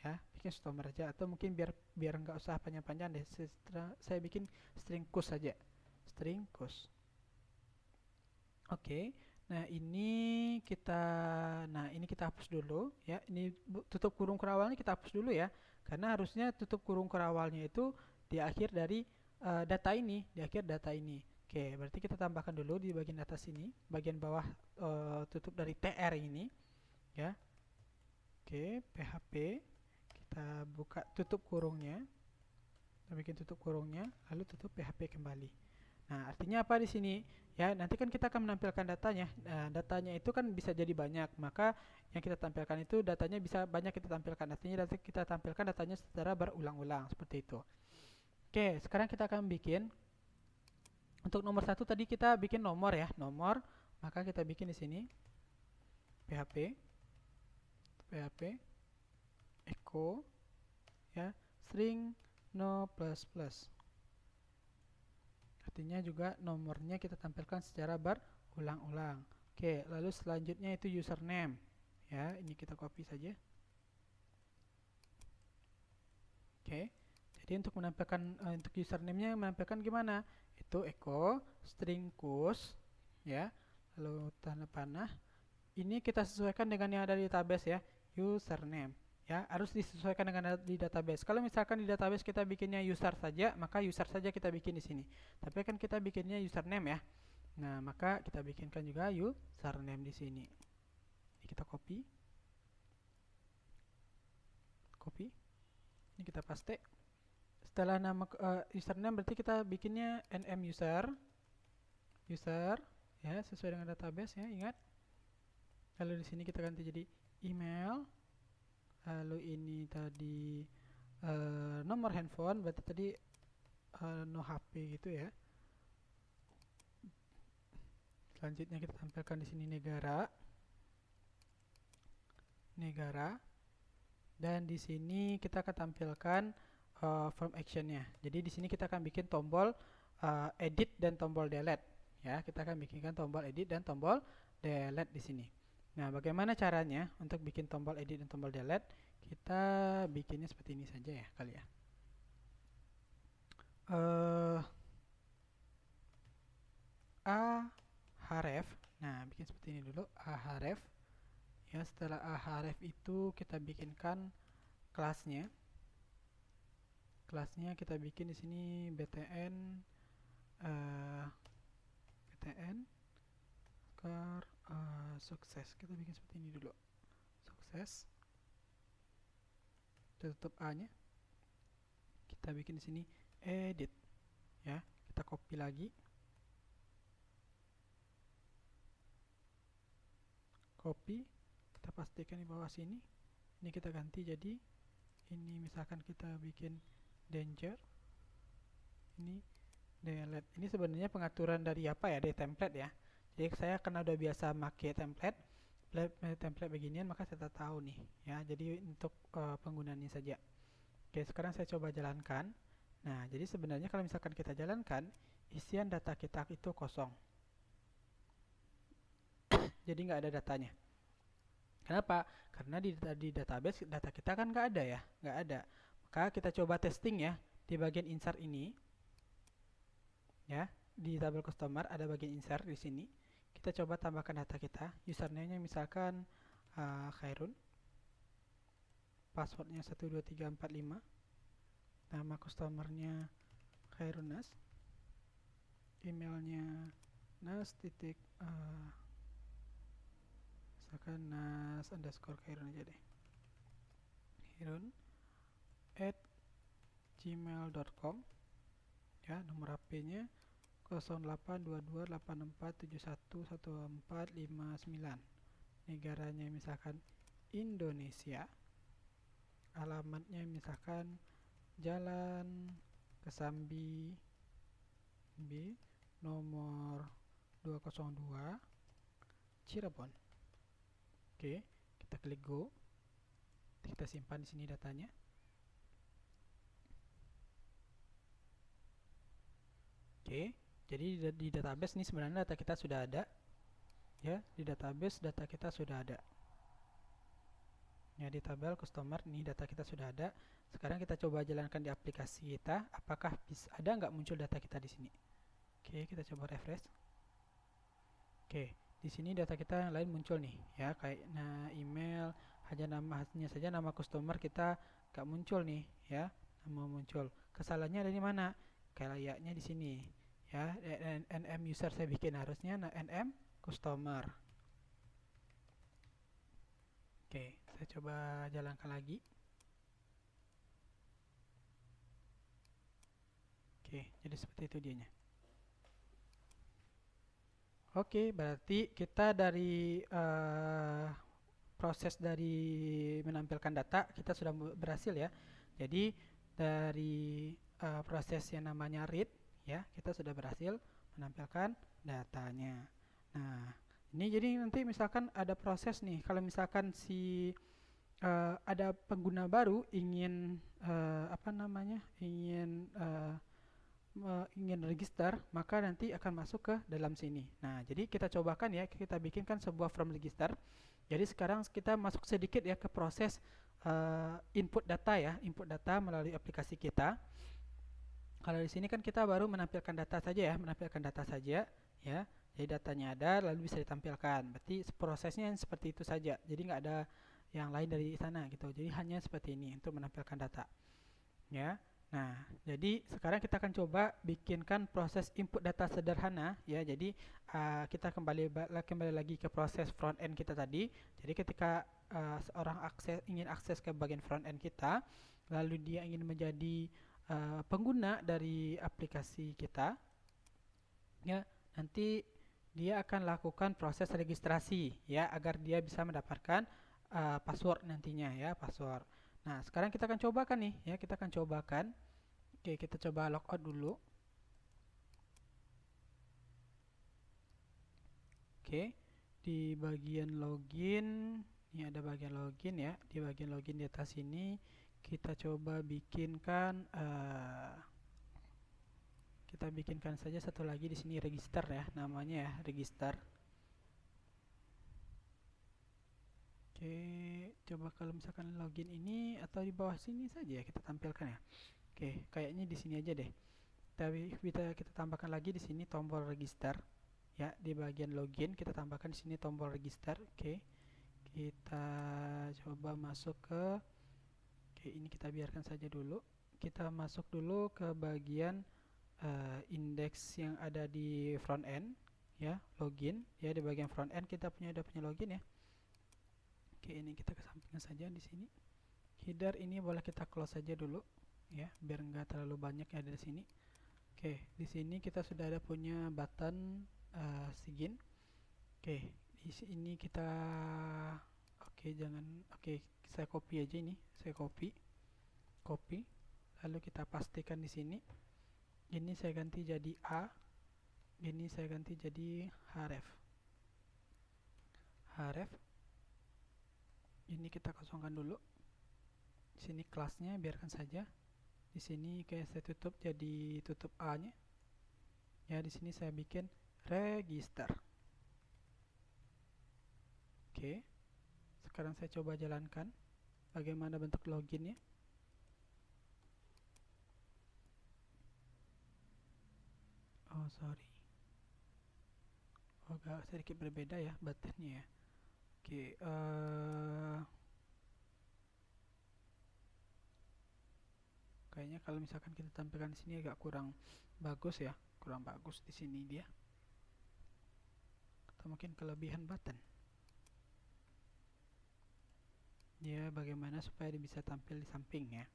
Ya, bikin customer aja atau mungkin biar nggak usah panjang-panjang deh. Saya bikin string cus saja. String cus. Oke. Nah, ini kita hapus dulu ya. Ini tutup kurung kerawalnya kita hapus dulu ya. Karena harusnya tutup kurung kerawalnya itu di akhir dari data ini, di akhir data ini. Oke, berarti kita tambahkan dulu di bagian atas ini, bagian bawah tutup dari TR ini, ya. Oke, PHP, kita buka tutup kurungnya, kita bikin tutup kurungnya, lalu tutup PHP kembali. Nah, artinya apa di sini? Ya, nanti kan kita akan menampilkan datanya. Nah, datanya itu kan bisa jadi banyak, maka yang kita tampilkan itu datanya bisa banyak kita tampilkan. Artinya kita tampilkan datanya secara berulang-ulang seperti itu. Oke, sekarang kita akan bikin. Untuk nomor 1 tadi kita bikin nomor ya, nomor. Maka kita bikin di sini PHP echo ya, string no plus plus. Artinya juga nomornya kita tampilkan secara berulang-ulang. Oke, lalu selanjutnya itu username. Ya, ini kita copy saja. Oke. Jadi untuk menampilkan untuk username-nya menampilkan gimana? Itu echo string cus ya, lalu tanda panah. Ini kita sesuaikan dengan yang ada di database ya, username Ya, harus disesuaikan dengan di database. Kalau misalkan di database kita bikinnya user saja, maka user saja kita bikin di sini. Tapi kan kita bikinnya username ya. Nah, maka kita bikinkan juga username di sini. Ini kita copy, ini kita paste. Setelah nama username berarti kita bikinnya nm user, ya sesuai dengan database ya, ingat. Lalu di sini kita ganti jadi email. Lalu ini tadi nomor handphone, berarti tadi no HP gitu ya. Selanjutnya kita tampilkan di sini negara, dan di sini kita akan tampilkan form actionnya. Jadi di sini kita akan bikin tombol edit dan tombol delete. Ya, kita akan bikinkan tombol edit dan tombol delete di sini. Nah, bagaimana caranya untuk bikin tombol edit dan tombol delete? Kita bikinnya seperti ini saja ya kali ya. Ahref. Nah, bikin seperti ini dulu. Ahref. Ya, setelah ahref itu kita bikinkan kelasnya. Kelasnya kita bikin di sini btn sukses. Kita bikin seperti ini dulu. Sukses. Kita tutup A-nya. Kita bikin di sini edit. Ya, kita copy lagi. Copy, kita pastikan di bawah sini. Ini kita ganti jadi ini, misalkan kita bikin danger. Ini delete. Ini sebenarnya pengaturan dari apa ya? Dari template ya. Jadi saya karena udah biasa pakai template beginian, maka saya tahu nih ya. Jadi untuk penggunaannya saja. Oke, sekarang saya coba jalankan. Nah, jadi sebenarnya kalau misalkan kita jalankan, isian data kita itu kosong. Jadi nggak ada datanya. Kenapa? Karena di database data kita kan nggak ada ya, nggak ada. Maka kita coba testing ya di bagian insert ini. Ya, di tabel customer ada bagian insert di sini. Kita coba tambahkan data kita. Username-nya misalkan Khairun. Passwordnya 12345. Nama customernya Khairunas. Emailnya nas titik misalkan nas_khairun aja deh. Khairun @gmail.com. Ya, nomor HP-nya 082284711459. Negaranya misalkan Indonesia. Alamatnya misalkan Jalan Kesambi B nomor 202 Cirebon. Oke, kita klik go. Kita simpan di sini datanya. Oke, jadi di database ini sebenarnya data kita sudah ada. Ya, di database data kita sudah ada. Ya, di tabel customer ini data kita sudah ada. Sekarang kita coba jalankan di aplikasi kita. Apakah ada nggak muncul data kita di sini? Oke, kita coba refresh. Oke, di sini data kita yang lain muncul nih, ya kayak email, hanya saja nama customer kita nggak muncul nih, ya, nama muncul. Kesalahannya ada di mana? Kayaknya di sini, ya. nm user saya bikin harusnya nm customer. Oke, saya coba jalankan lagi. Oke, jadi seperti itu dianya. Oke, berarti kita dari proses dari menampilkan data kita sudah berhasil ya. Jadi dari proses yang namanya read ya, kita sudah berhasil menampilkan datanya. Nah, ini jadi nanti misalkan ada proses nih, kalau misalkan ada pengguna baru ingin ingin register, maka nanti akan masuk ke dalam sini. Nah, jadi kita cobakan ya, kita bikinkan sebuah form register. Jadi sekarang kita masuk sedikit ya ke proses input data ya, input data melalui aplikasi kita. Kalau di sini kan kita baru menampilkan data saja ya, ya. Jadi datanya ada, lalu bisa ditampilkan. Berarti prosesnya seperti itu saja. Jadi nggak ada yang lain dari sana gitu. Jadi hanya seperti ini untuk menampilkan data ya. Nah, jadi sekarang kita akan coba bikinkan proses input data sederhana ya. Jadi kita kembali lagi ke proses front end kita tadi. Jadi ketika seorang ingin akses ke bagian front end kita, lalu dia ingin menjadi pengguna dari aplikasi kita ya, nanti dia akan lakukan proses registrasi ya agar dia bisa mendapatkan password nantinya ya, password. Nah, sekarang kita akan cobakan nih ya, kita akan cobakan. Oke, kita coba logout dulu. Oke, di bagian login, ini ada bagian login ya. Di bagian login di atas ini kita coba bikinkan saja satu lagi di sini register ya, namanya ya, register. Oke, coba kalau misalkan login ini atau di bawah sini saja ya kita tampilkan ya. Oke, kayaknya di sini aja deh. Tapi kita tambahkan lagi di sini tombol register ya, di bagian login kita tambahkan di sini tombol register. Oke, kita coba masuk oke, ini kita biarkan saja dulu. Kita masuk dulu ke bagian indeks yang ada di front end ya, login ya. Di bagian front end kita udah punya login ya. Oke, ini kita kesampingkan saja di sini. Header ini boleh kita close saja dulu ya, biar nggak terlalu banyak yang ada di sini. Oke, di sini kita sudah ada punya button sign. Oke, di sini kita saya copy aja ini. Saya copy. Lalu kita pastikan di sini. Ini saya ganti jadi A. Ini saya ganti jadi href. Ini kita kosongkan dulu. Di sini kelasnya biarkan saja. Di sini kayak saya tutup jadi tutup A-nya. Ya, di sini saya bikin register. Oke. Sekarang saya coba jalankan bagaimana bentuk loginnya. Oh, sorry. Oh, agak sedikit berbeda ya buttonnya ya. Oke, kayaknya kalau misalkan kita tampilkan di sini agak kurang bagus ya, kurang bagus di sini dia. Atau mungkin kelebihan button. Ya, bagaimana supaya dia bisa tampil di samping ya.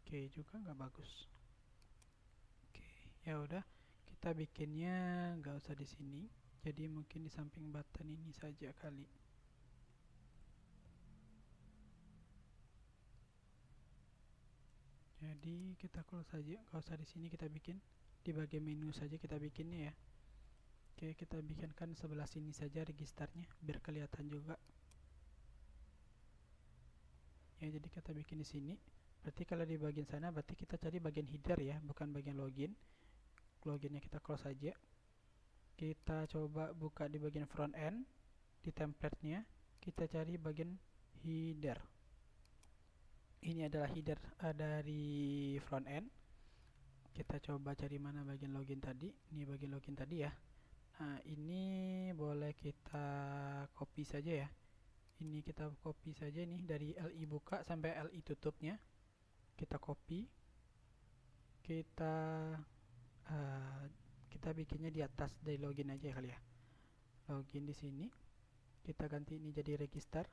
Oke, juga nggak bagus. Oke, ya udah, kita bikinnya nggak usah di sini. Jadi mungkin di samping button ini saja kali. Jadi kita close saja, nggak usah di sini kita bikin. Di bagian menu saja kita bikinnya ya. Oke, kita bikinkan sebelah sini saja registernya biar kelihatan juga. Ya, jadi kita bikin di sini. Berarti kalau di bagian sana berarti kita cari bagian header ya, bukan bagian login. Loginnya kita close saja. Kita coba buka di bagian front end, di template-nya kita cari bagian header. Ini adalah header dari front end. Kita coba cari mana bagian login tadi. Ini bagian login tadi ya. Nah, ini boleh kita copy saja ya. Ini kita copy saja nih dari LI buka sampai LI tutupnya. Kita copy. Kita bikinnya di atas dari login aja kali ya. Login di sini. Kita ganti ini jadi register.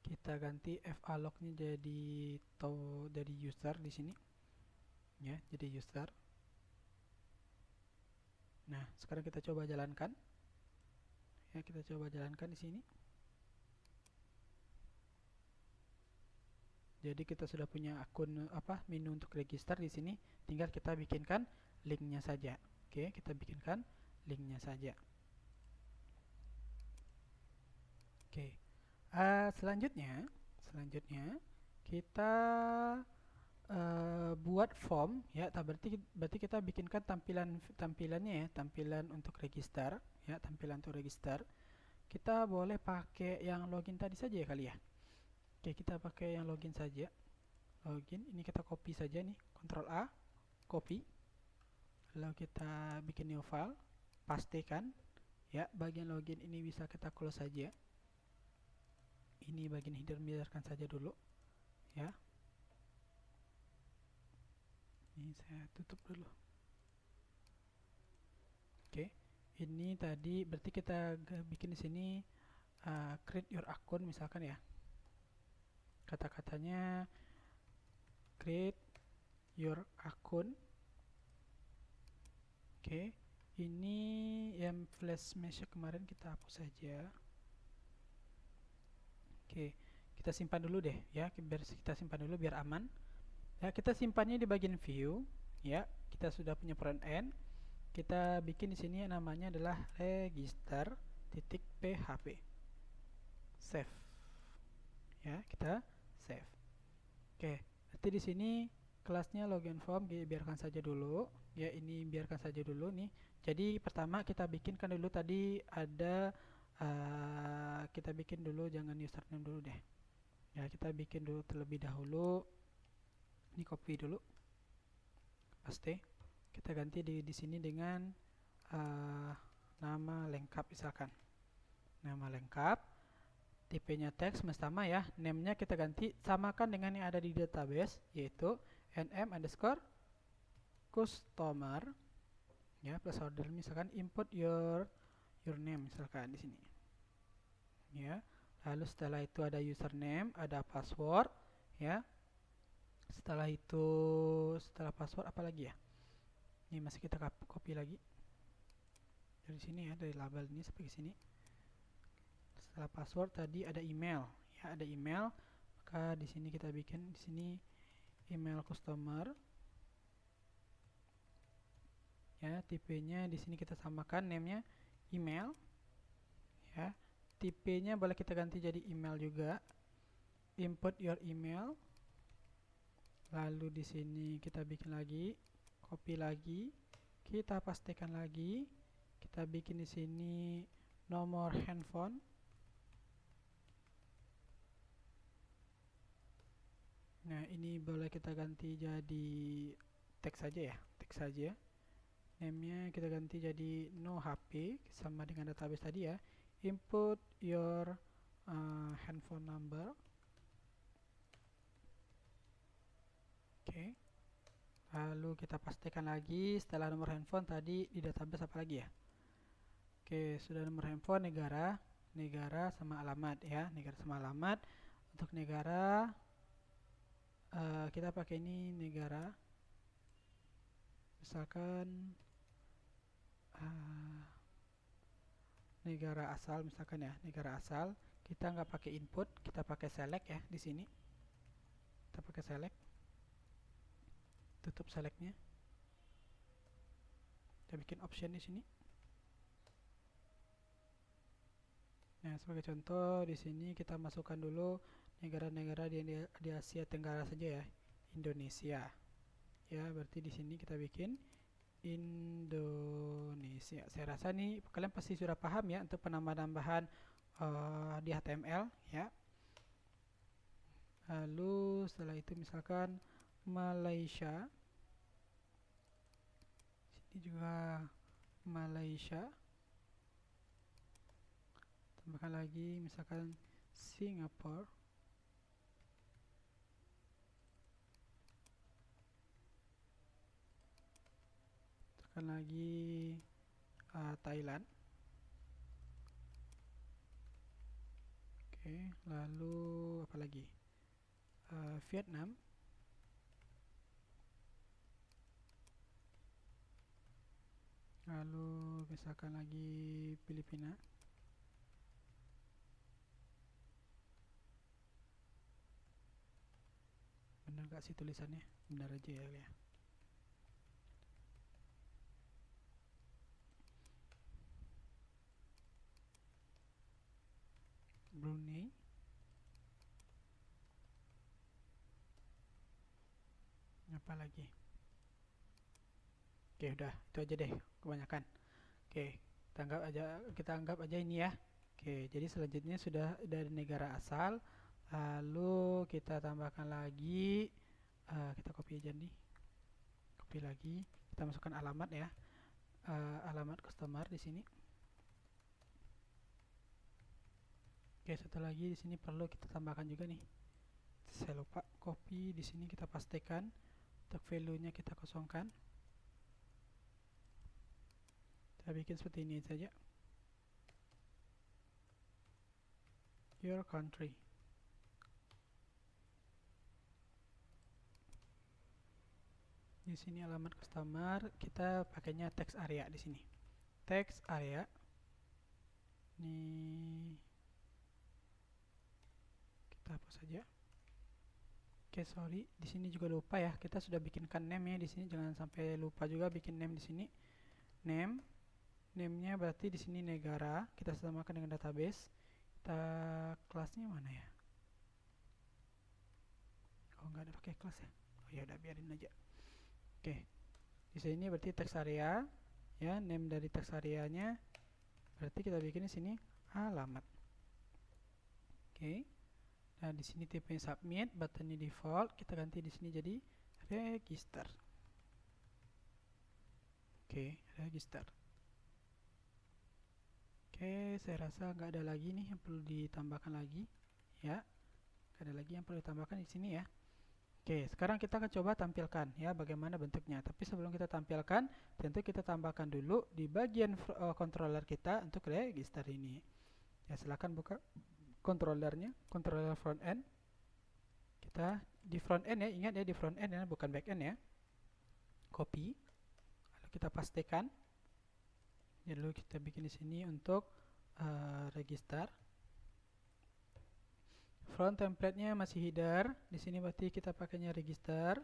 Kita ganti falog-nya jadi dari user di sini. Ya, jadi user. Nah, sekarang kita coba jalankan. Ya, kita coba jalankan di sini. Jadi kita sudah punya akun menu untuk register di sini. Tinggal kita bikinkan linknya saja. Oke, kita bikinkan linknya saja. Oke. Selanjutnya kita buat form ya. Berarti kita bikinkan tampilannya ya, tampilan untuk register ya, tampilan untuk register. Kita boleh pakai yang login tadi saja ya kali ya. Oke, kita pakai yang login saja. Login ini kita copy saja nih, Ctrl A, copy. Lalu kita bikin new file, pastikan Ya, bagian login ini bisa kita close saja. Ini bagian header biarkan saja dulu, ya. Ini saya tutup dulu. Oke, ini tadi berarti kita bikin di sini create your account misalkan ya. Kata-katanya create your account. Oke, ini yang flash message kemarin kita hapus saja. Oke, kita simpan dulu deh ya, biar kita simpan dulu biar aman. Ya, kita simpannya di bagian view ya. Kita sudah punya front end. Kita bikin di sini namanya adalah register.php. Save. Ya, kita save. Oke, nanti di sini kelasnya login form biarkan saja dulu. Ya, ini biarkan saja dulu nih. Jadi pertama kita bikinkan dulu tadi ada kita bikin dulu, jangan username dulu deh. Ya, kita bikin dulu terlebih dahulu. Ini copy dulu, paste. Kita ganti di sini dengan nama lengkap misalkan. Nama lengkap, tipenya teks sama ya. Name-nya kita ganti samakan dengan yang ada di database, yaitu nm_customer ya, plus order misalkan input your name misalkan di sini. Ya. Lalu setelah itu ada username, ada password ya. Setelah password apa lagi ya? Ini masih kita copy lagi dari sini ya, dari label ini sampai ke sini. Setelah password tadi ada email ya, ada email. Maka di sini kita bikin di sini email customer ya. Tipenya di sini kita samakan, name-nya email ya. Tipenya boleh kita ganti jadi email juga, input your email. Lalu di sini kita bikin lagi, copy lagi, kita pastikan lagi, kita bikin di sini nomor handphone. Nah, ini boleh kita ganti jadi teks saja ya, teks saja. Name-nya kita ganti jadi no HP sama dengan database tadi ya. Input your handphone number. Oke. Lalu kita pastikan lagi setelah nomor handphone tadi di database apa lagi ya. Oke, sudah nomor handphone, negara sama alamat ya, negara sama alamat. Untuk negara kita pakai ini negara, misalkan negara asal misalkan ya, negara asal. Kita nggak pakai input, kita pakai select ya di sini. Kita pakai select, tutup selectnya. Kita bikin option di sini. Nah, sebagai contoh di sini kita masukkan dulu negara-negara di Asia Tenggara saja ya, Indonesia. Ya, berarti di sini kita bikin Indonesia. Saya rasa nih kalian pasti sudah paham ya untuk penambahan di HTML ya. Lalu setelah itu misalkan Malaysia. Sini juga Malaysia. Tambahkan lagi misalkan Singapura. Tambahkan lagi Thailand. Oke, lalu apa lagi? Vietnam. Lalu misalkan lagi Filipina. Benar gak sih tulisannya? Benar aja ya. Brunei. Apa lagi? Oke, udah itu aja deh kebanyakan. Oke, kita anggap aja ini ya. Oke, jadi selanjutnya sudah dari negara asal. Lalu kita tambahkan lagi, kita copy aja nih, copy lagi, kita masukkan alamat ya, alamat customer di sini. Oke, satu lagi di sini perlu kita tambahkan juga nih. Saya lupa copy, di sini kita pastikan untuk value-nya kita kosongkan. Kita bikin seperti ini saja. Your country. Di sini alamat customer, kita pakainya text area di sini. Text area. Ini kita hapus saja. Oke, sorry, di sini juga lupa ya. Kita sudah bikinkan name ya di sini. Jangan sampai lupa juga bikin name di sini. Name-nya berarti di sini negara. Kita samakan dengan database. Kita kelasnya mana ya? Oh, nggak ada pakai kelas ya. Oh ya udah, biarin aja. Oke, di sini berarti text area. Ya, name dari text areanya. Berarti kita bikin di sini alamat. Oke. Nah, di sini tipenya submit, buttonnya default, kita ganti di sini jadi register. Oke, register. Oke, saya rasa nggak ada lagi nih yang perlu ditambahkan lagi, ya. Nggak ada lagi yang perlu ditambahkan di sini ya. Oke, sekarang kita akan coba tampilkan ya bagaimana bentuknya. Tapi sebelum kita tampilkan, tentu kita tambahkan dulu di bagian controller kita untuk register ini. Ya, silakan buka controllernya, controller front end. Kita di front end ya, ingat ya di front end ya, bukan back end ya. Copy, lalu kita pastikan. Lalu kita bikin di sini untuk register. Front template-nya masih header, di sini berarti kita pakainya register,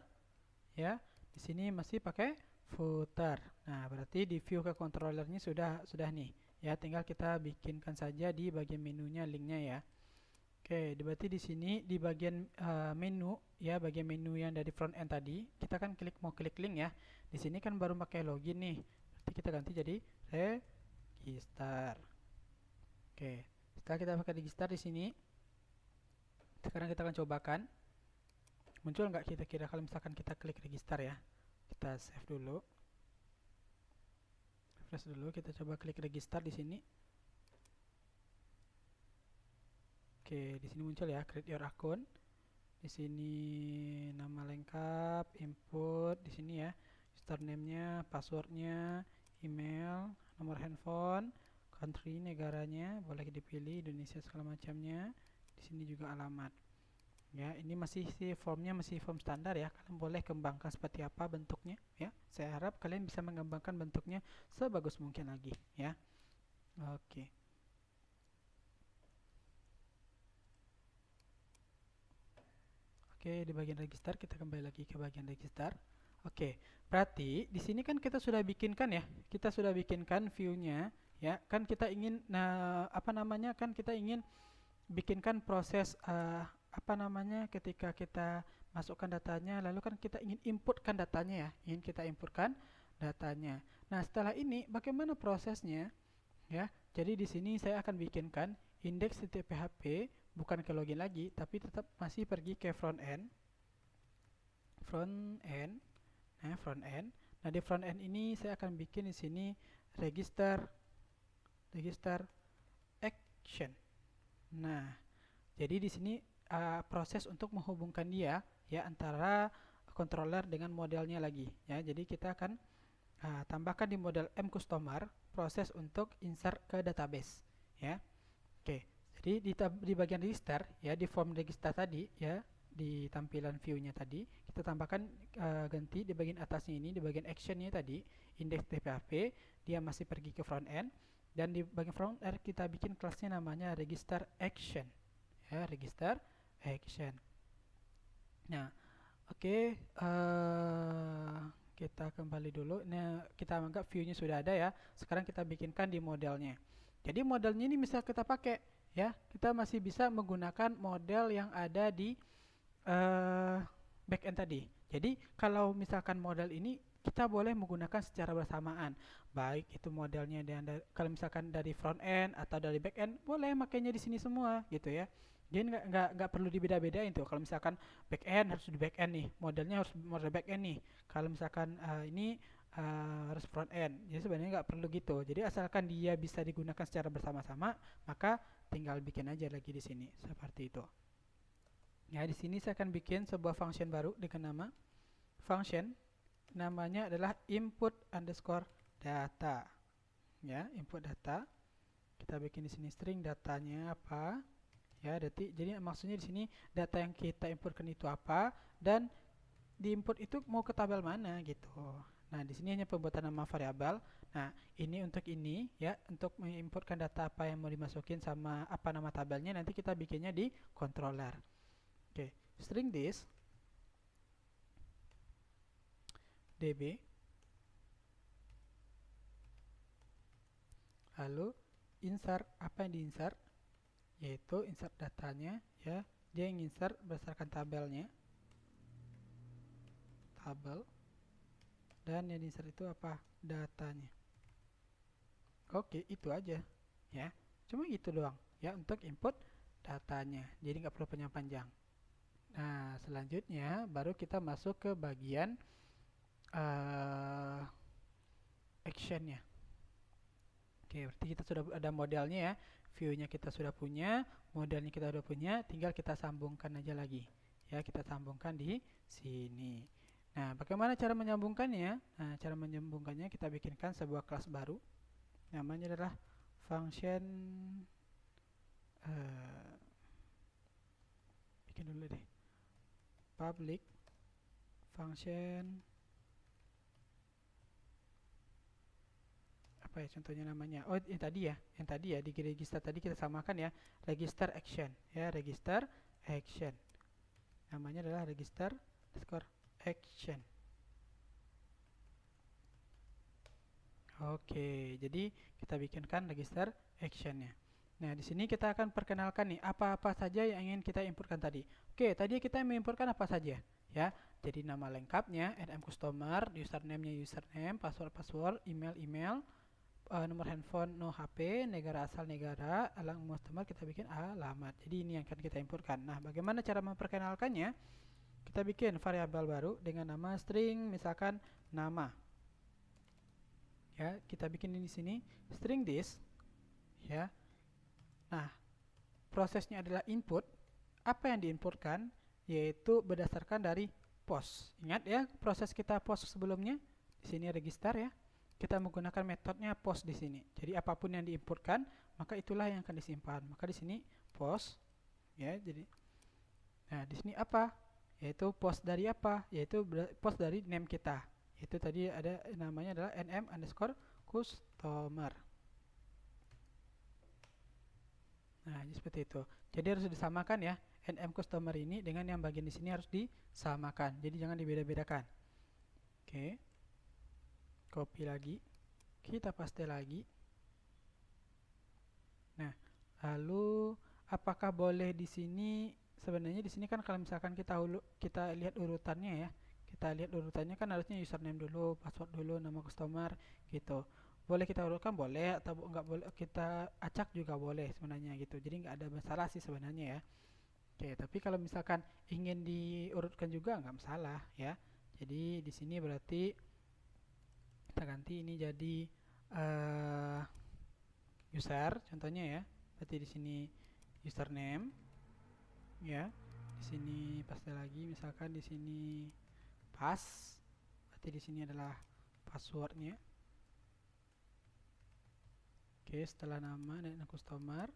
ya. Di sini masih pakai footer. Nah, berarti di view ke controllernya sudah nih. Ya, tinggal kita bikinkan saja di bagian menunya linknya ya. Oke, berarti di sini di bagian menu ya, bagian menu yang dari front end tadi, kita kan mau klik link ya. Di sini kan baru pakai login nih. Berarti kita ganti jadi register. Oke, setelah kita pakai register di sini, sekarang kita akan cobakan muncul nggak kira-kira kalau misalkan kita klik register ya. Kita save dulu. Refresh dulu, kita coba klik register di sini. Oke, di sini muncul ya, create your account. Di sini nama lengkap, input di sini ya, username-nya, passwordnya, email, nomor handphone, country negaranya, boleh dipilih Indonesia segala macamnya. Di sini juga alamat. Ya, ini masih formnya masih form standar ya. Kalian boleh kembangkan seperti apa bentuknya ya. Saya harap kalian bisa mengembangkan bentuknya sebagus mungkin lagi ya. Oke. Oke, di bagian register kita kembali lagi ke bagian register. Oke, berarti di sini kan kita sudah bikinkan ya. Kita sudah bikinkan view-nya ya. Kan kita ingin kan kita ingin bikinkan proses ketika kita masukkan datanya, lalu kan kita ingin inputkan datanya ya, ingin kita inputkan datanya. Nah, setelah ini bagaimana prosesnya ya? Jadi di sini saya akan bikinkan indeks PHP bukan ke login lagi, tapi tetap masih pergi ke front end. Nah, di front end ini saya akan bikin di sini register action. Nah, jadi di sini proses untuk menghubungkan dia ya antara controller dengan modelnya lagi ya. Jadi kita akan tambahkan di model mCustomer proses untuk insert ke database ya. Oke. Jadi di bagian register ya, di form register tadi ya, di tampilan view-nya tadi kita tambahkan ganti di bagian atasnya ini, di bagian action-nya tadi index.php, dia masih pergi ke front end, dan di bagian front end kita bikin kelasnya namanya register action ya, register action. Nah, oke, kita kembali dulu. Nah, kita anggap view-nya sudah ada ya. Sekarang kita bikinkan di modelnya. Jadi modelnya ini bisa kita pakai ya. Kita masih bisa menggunakan model yang ada di backend tadi. Jadi kalau misalkan model ini kita boleh menggunakan secara bersamaan, baik itu modelnya kalau misalkan dari front end atau dari back end, boleh makainya di sini semua gitu ya. Jadi nggak perlu dibeda-bedain tuh. Kalau misalkan back end harus di back end nih, modelnya harus model back end nih. Kalau misalkan ini harus front end, jadi sebenarnya nggak perlu gitu. Jadi asalkan dia bisa digunakan secara bersama-sama, maka tinggal bikin aja lagi di sini seperti itu. Ya, di sini saya akan bikin sebuah function baru dengan nama function, namanya adalah input underscore data. Ya, input data. Kita bikin di sini string datanya apa. Ya, jadi maksudnya di sini data yang kita inputkan itu apa dan di input itu mau ke tabel mana gitu. Nah, di sini hanya pembuatan nama variabel. Nah, ini untuk ini ya, untuk menginputkan data apa yang mau dimasukin sama apa nama tabelnya nanti kita bikinnya di controller. Oke, string this db, lalu insert, apa yang diinsert yaitu insert datanya ya, dia yang insert berdasarkan tabelnya, tabel, dan yang diinsert itu apa, datanya. Oke, itu aja ya, cuma itu doang ya untuk input datanya, jadi nggak perlu panjang-panjang. Nah, selanjutnya baru kita masuk ke bagian actionnya. Oke, berarti kita sudah ada modelnya ya, view-nya kita sudah punya, modelnya kita sudah punya, tinggal kita sambungkan aja lagi. Ya, kita sambungkan di sini. Nah, bagaimana cara menyambungkannya? Nah, cara menyambungkannya kita bikinkan sebuah kelas baru. Namanya adalah function, bikin dulu deh. Public function, apa ya contohnya namanya? Oh, yang tadi ya di register tadi kita samakan ya, register action ya, register action. Namanya adalah register underscore action. Oke, jadi kita bikinkan register actionnya. Nah, di sini kita akan perkenalkan nih apa-apa saja yang ingin kita inputkan tadi. Oke, tadi kita menginputkan apa saja ya. Jadi nama lengkapnya, nm customer, username-nya username, password, email, nomor handphone, no HP, negara asal negara, alamat customer kita bikin alamat. Jadi ini yang akan kita inputkan. Nah, bagaimana cara memperkenalkannya? Kita bikin variabel baru dengan nama string, misalkan nama. Ya, kita bikin di sini string this ya. Nah, prosesnya adalah input. Apa yang diinputkan yaitu berdasarkan dari post. Ingat ya, proses kita post sebelumnya. Di sini register ya. Kita menggunakan metodenya post di sini. Jadi apapun yang diinputkan, maka itulah yang akan disimpan. Maka di sini post ya. Jadi nah, di sini apa? Yaitu post dari apa? Yaitu post dari name kita. Itu tadi ada namanya adalah nm underscore customer. Nah, seperti itu. Jadi harus disamakan ya. nm customer ini dengan yang bagian di sini harus disamakan. Jadi jangan dibeda-bedakan. Oke. Copy lagi. Kita paste lagi. Nah, lalu apakah boleh di sini, sebenarnya di sini kan kalau misalkan kita lihat urutannya ya. Kita lihat urutannya kan harusnya username dulu, password dulu, nama customer gitu. Boleh kita urutkan boleh, atau nggak boleh kita acak juga boleh sebenarnya gitu. Jadi nggak ada masalah sih sebenarnya ya. Oke, tapi kalau misalkan ingin diurutkan juga nggak masalah ya. Jadi di sini berarti kita ganti ini jadi user contohnya ya. Berarti di sini username ya. Di sini paste lagi, misalkan di sini berarti di sini adalah passwordnya. Oke, setelah nama dan customer,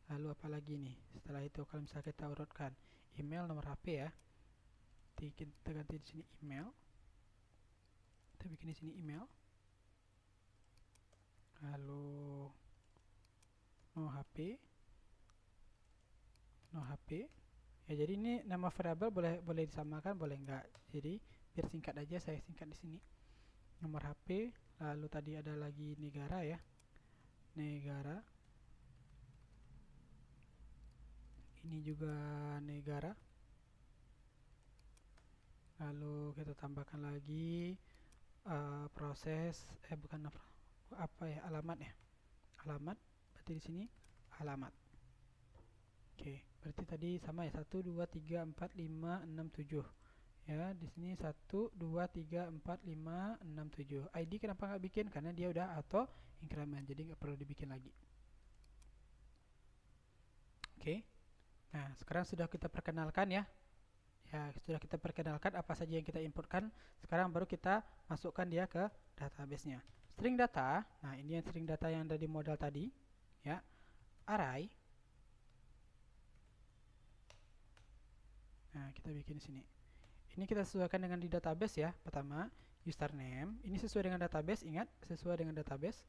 lalu apa lagi nih? Setelah itu kalau misalnya kita urutkan email, nomor HP ya. Kita ganti di sini email. Kita bikin di sini email. Lalu no HP. Ya, jadi ini nama variabel boleh disamakan, boleh enggak. Jadi biar singkat aja saya singkat di sini. Nomor HP, lalu tadi ada lagi negara ya. Negara. Ini juga negara. Lalu kita tambahkan lagi proses bukan apa ya, alamat ya. Alamat, berarti di sini alamat. Oke, berarti tadi sama ya, 1 2 3 4 5 6 7. Ya, di sini 1 2 3 4 5 6 7. ID kenapa nggak bikin? Karena dia udah auto increment, jadi nggak perlu dibikin lagi. Oke. Nah, sekarang sudah kita perkenalkan ya. Ya, sudah kita perkenalkan apa saja yang kita inputkan. Sekarang baru kita masukkan dia ke database-nya. String data, nah ini yang string data yang ada di model tadi, ya. Array. Nah, kita bikin di sini. Ini kita sesuaikan dengan di database ya. Pertama, username. Ini sesuai dengan database, ingat, sesuai dengan database.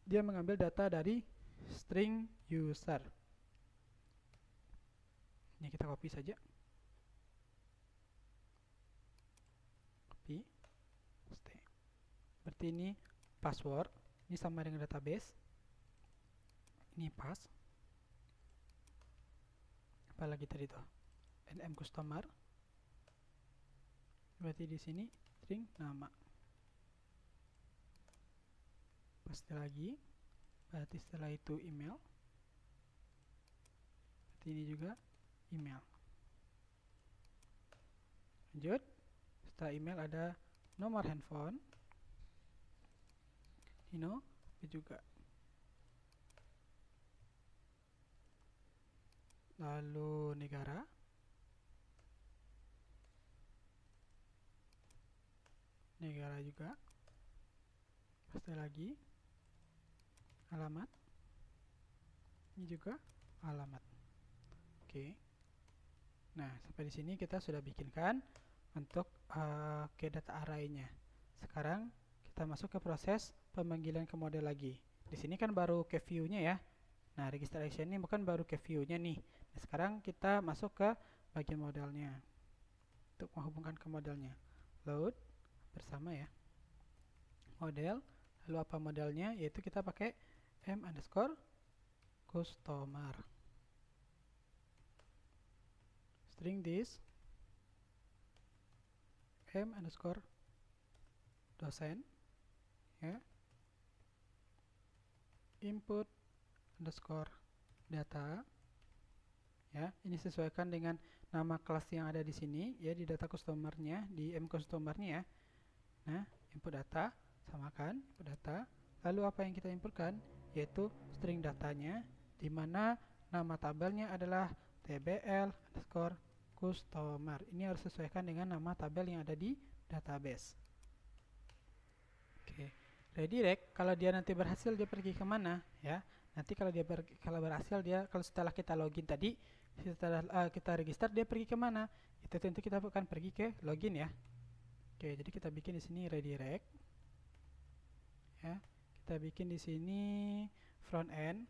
Dia mengambil data dari string user. Ini kita copy saja. Copy. Paste. Berarti ini password. Ini sama dengan database. Ini pass. Apalagi tadi tuh? nm customer. Berarti di sini string nama. Paste lagi. Berarti setelah itu email. Berarti ini juga email. Lanjut. Setelah email ada nomor handphone. Ini juga. Lalu negara. Negara juga. Paste lagi. Alamat. Ini juga alamat. Oke. Nah, sampai di sini kita sudah bikinkan untuk ke data array-nya. Sekarang kita masuk ke proses pemanggilan ke model lagi. Di sini kan baru ke view-nya ya. Nah, registration ini bukan baru ke view-nya nih. Nah, sekarang kita masuk ke bagian modelnya. Untuk menghubungkan ke modelnya. Load bersama ya. Model, lalu apa modelnya? Yaitu kita pakai m_customer. String this m_dosen ya. Input underscore data ya. Ini sesuaikan dengan nama kelas yang ada di sini ya, di data customer-nya, di m_customer-nya ya. Nah, input data samakan input data. Lalu apa yang kita inputkan yaitu string datanya, di mana nama tabelnya adalah tbl_customer. Ini harus sesuaikan dengan nama tabel yang ada di database. Oke. Redirect, kalau dia nanti berhasil dia pergi kemana ya? Nanti kalau dia berhasil dia, kalau setelah kita login tadi, setelah kita register dia pergi kemana? Itu tentu kita akan pergi ke login ya. Oke, jadi kita bikin di sini redirect. Ya, kita bikin di sini front end.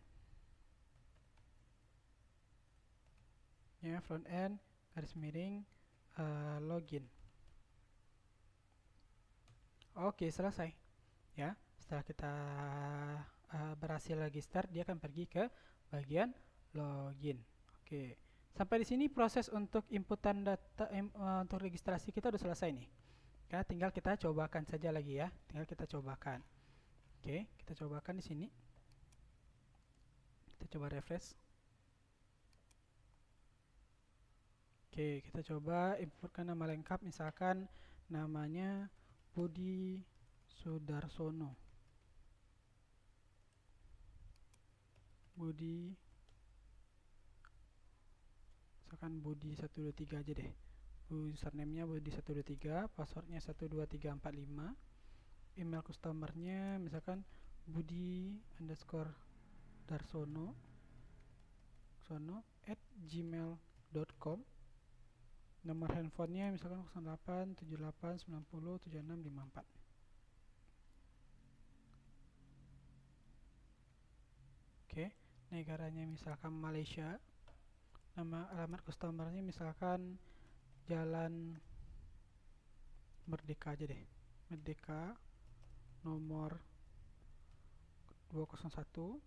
Ya, front end garis miring login. Oke, selesai. Ya, setelah kita berhasil register, dia akan pergi ke bagian login. Oke, sampai di sini proses untuk inputan data untuk registrasi kita udah selesai nih. Ya, tinggal kita cobakan saja lagi ya. Tinggal kita cobakan. Oke, kita cobakan di sini. Kita coba refresh. Oke, kita coba inputkan nama lengkap, misalkan namanya Budi Sudarsono. Budi, misalkan Budi 123 aja deh. Username-nya Budi 123, passwordnya 12345, email customer-nya misalkan budi_darsono@gmail.com. Nomor handphonenya misalkan 0878907654. Oke, negaranya misalkan Malaysia. Nama alamat customernya misalkan Jalan Merdeka aja deh. Merdeka nomor 201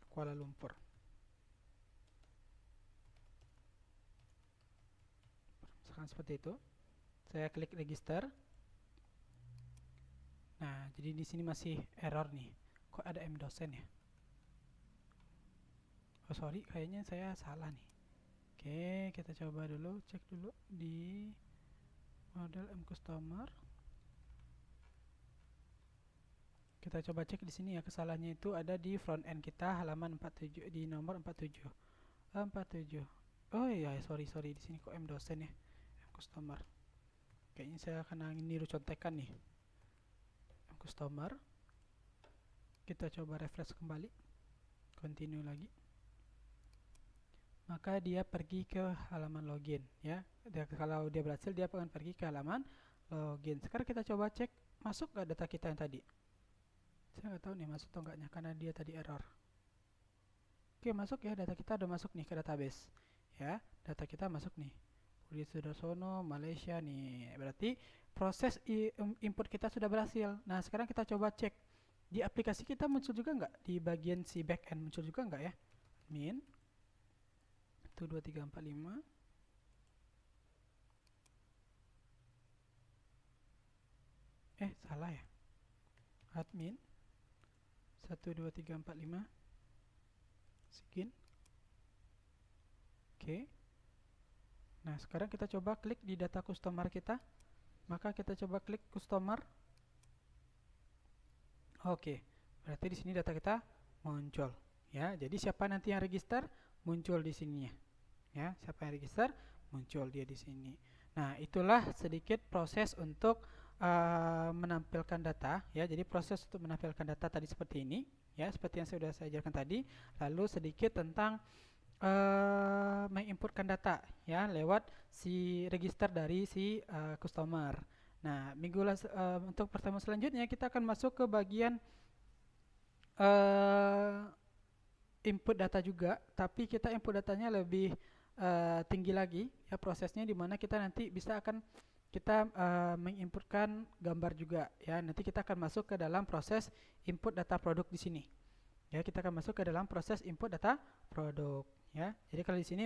Kuala Lumpur. Misalkan seperti itu. Saya klik register. Nah, jadi di sini masih error nih. Kok ada m_dosen ya? Oh, sorry, kayaknya saya salah nih. Oke, kita coba dulu, cek dulu di model m_customer. Kita coba cek di sini ya, kesalahannya itu ada di front end kita halaman 47 di nomor 47. 47. Oh iya, sorry di sini kok M dosen ya. M customer. Kayaknya saya kena niru contekan nih. M customer. Kita coba refresh kembali. Continue lagi. Maka dia pergi ke halaman login ya. Kalau dia berhasil, dia akan pergi ke halaman login. Sekarang kita coba cek masuk nggak data kita yang tadi. Saya nggak tahu nih masuk atau enggaknya karena dia tadi error. Oke, masuk ya, data kita udah masuk nih ke database. Ya, data kita masuk nih. Budi Sudarsono, Malaysia nih. Berarti proses input kita sudah berhasil. Nah, sekarang kita coba cek. Di aplikasi kita muncul juga nggak? Di bagian si backend muncul juga nggak ya? Admin 12345. Salah ya. Admin 12345 Sigin. Oke. Nah, sekarang kita coba klik di data customer kita. Maka kita coba klik customer. Oke. Berarti di sini data kita muncul, ya. Jadi siapa nanti yang register muncul di sininya. Ya, siapa yang register muncul dia di sini. Nah, itulah sedikit proses untuk menampilkan data, ya. Jadi proses untuk menampilkan data tadi seperti ini, ya, seperti yang sudah saya ajarkan tadi. Lalu sedikit tentang menginputkan data, ya, lewat si register dari si customer. Nah, untuk pertemuan selanjutnya kita akan masuk ke bagian input data juga, tapi kita input datanya lebih tinggi lagi, ya, prosesnya di mana kita nanti kita menginputkan gambar juga, ya. Nanti kita akan masuk ke dalam proses input data produk di sini. Ya, kita akan masuk ke dalam proses input data produk, ya. Jadi kalau di sini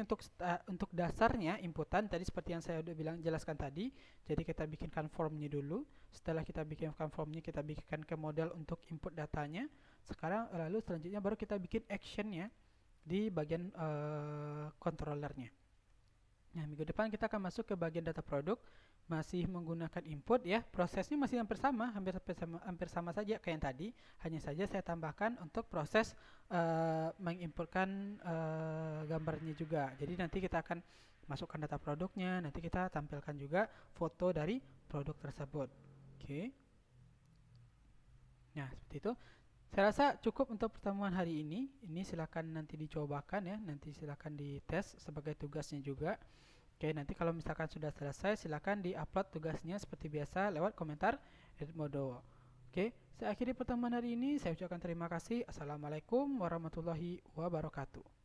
untuk dasarnya inputan tadi seperti yang saya udah jelaskan tadi. Jadi kita bikinkan formnya dulu. Setelah kita bikinkan formnya, kita bikinkan ke model untuk input datanya. Lalu selanjutnya baru kita bikin actionnya di bagian controllernya. Nah, minggu depan kita akan masuk ke bagian data produk, masih menggunakan input, ya. Prosesnya masih hampir sama saja kayak yang tadi, hanya saja saya tambahkan untuk proses menginputkan gambarnya juga. Jadi nanti kita akan masukkan data produknya, nanti kita tampilkan juga foto dari produk tersebut. Oke. Nah, seperti itu. Saya rasa cukup untuk pertemuan hari ini. Ini silakan nanti dicobakan, ya. Nanti silakan dites sebagai tugasnya juga. Oke, nanti kalau misalkan sudah selesai, silakan di-upload tugasnya seperti biasa lewat komentar Edmodo. Oke, saya akhiri pertemuan hari ini. Saya ucapkan terima kasih. Assalamualaikum warahmatullahi wabarakatuh.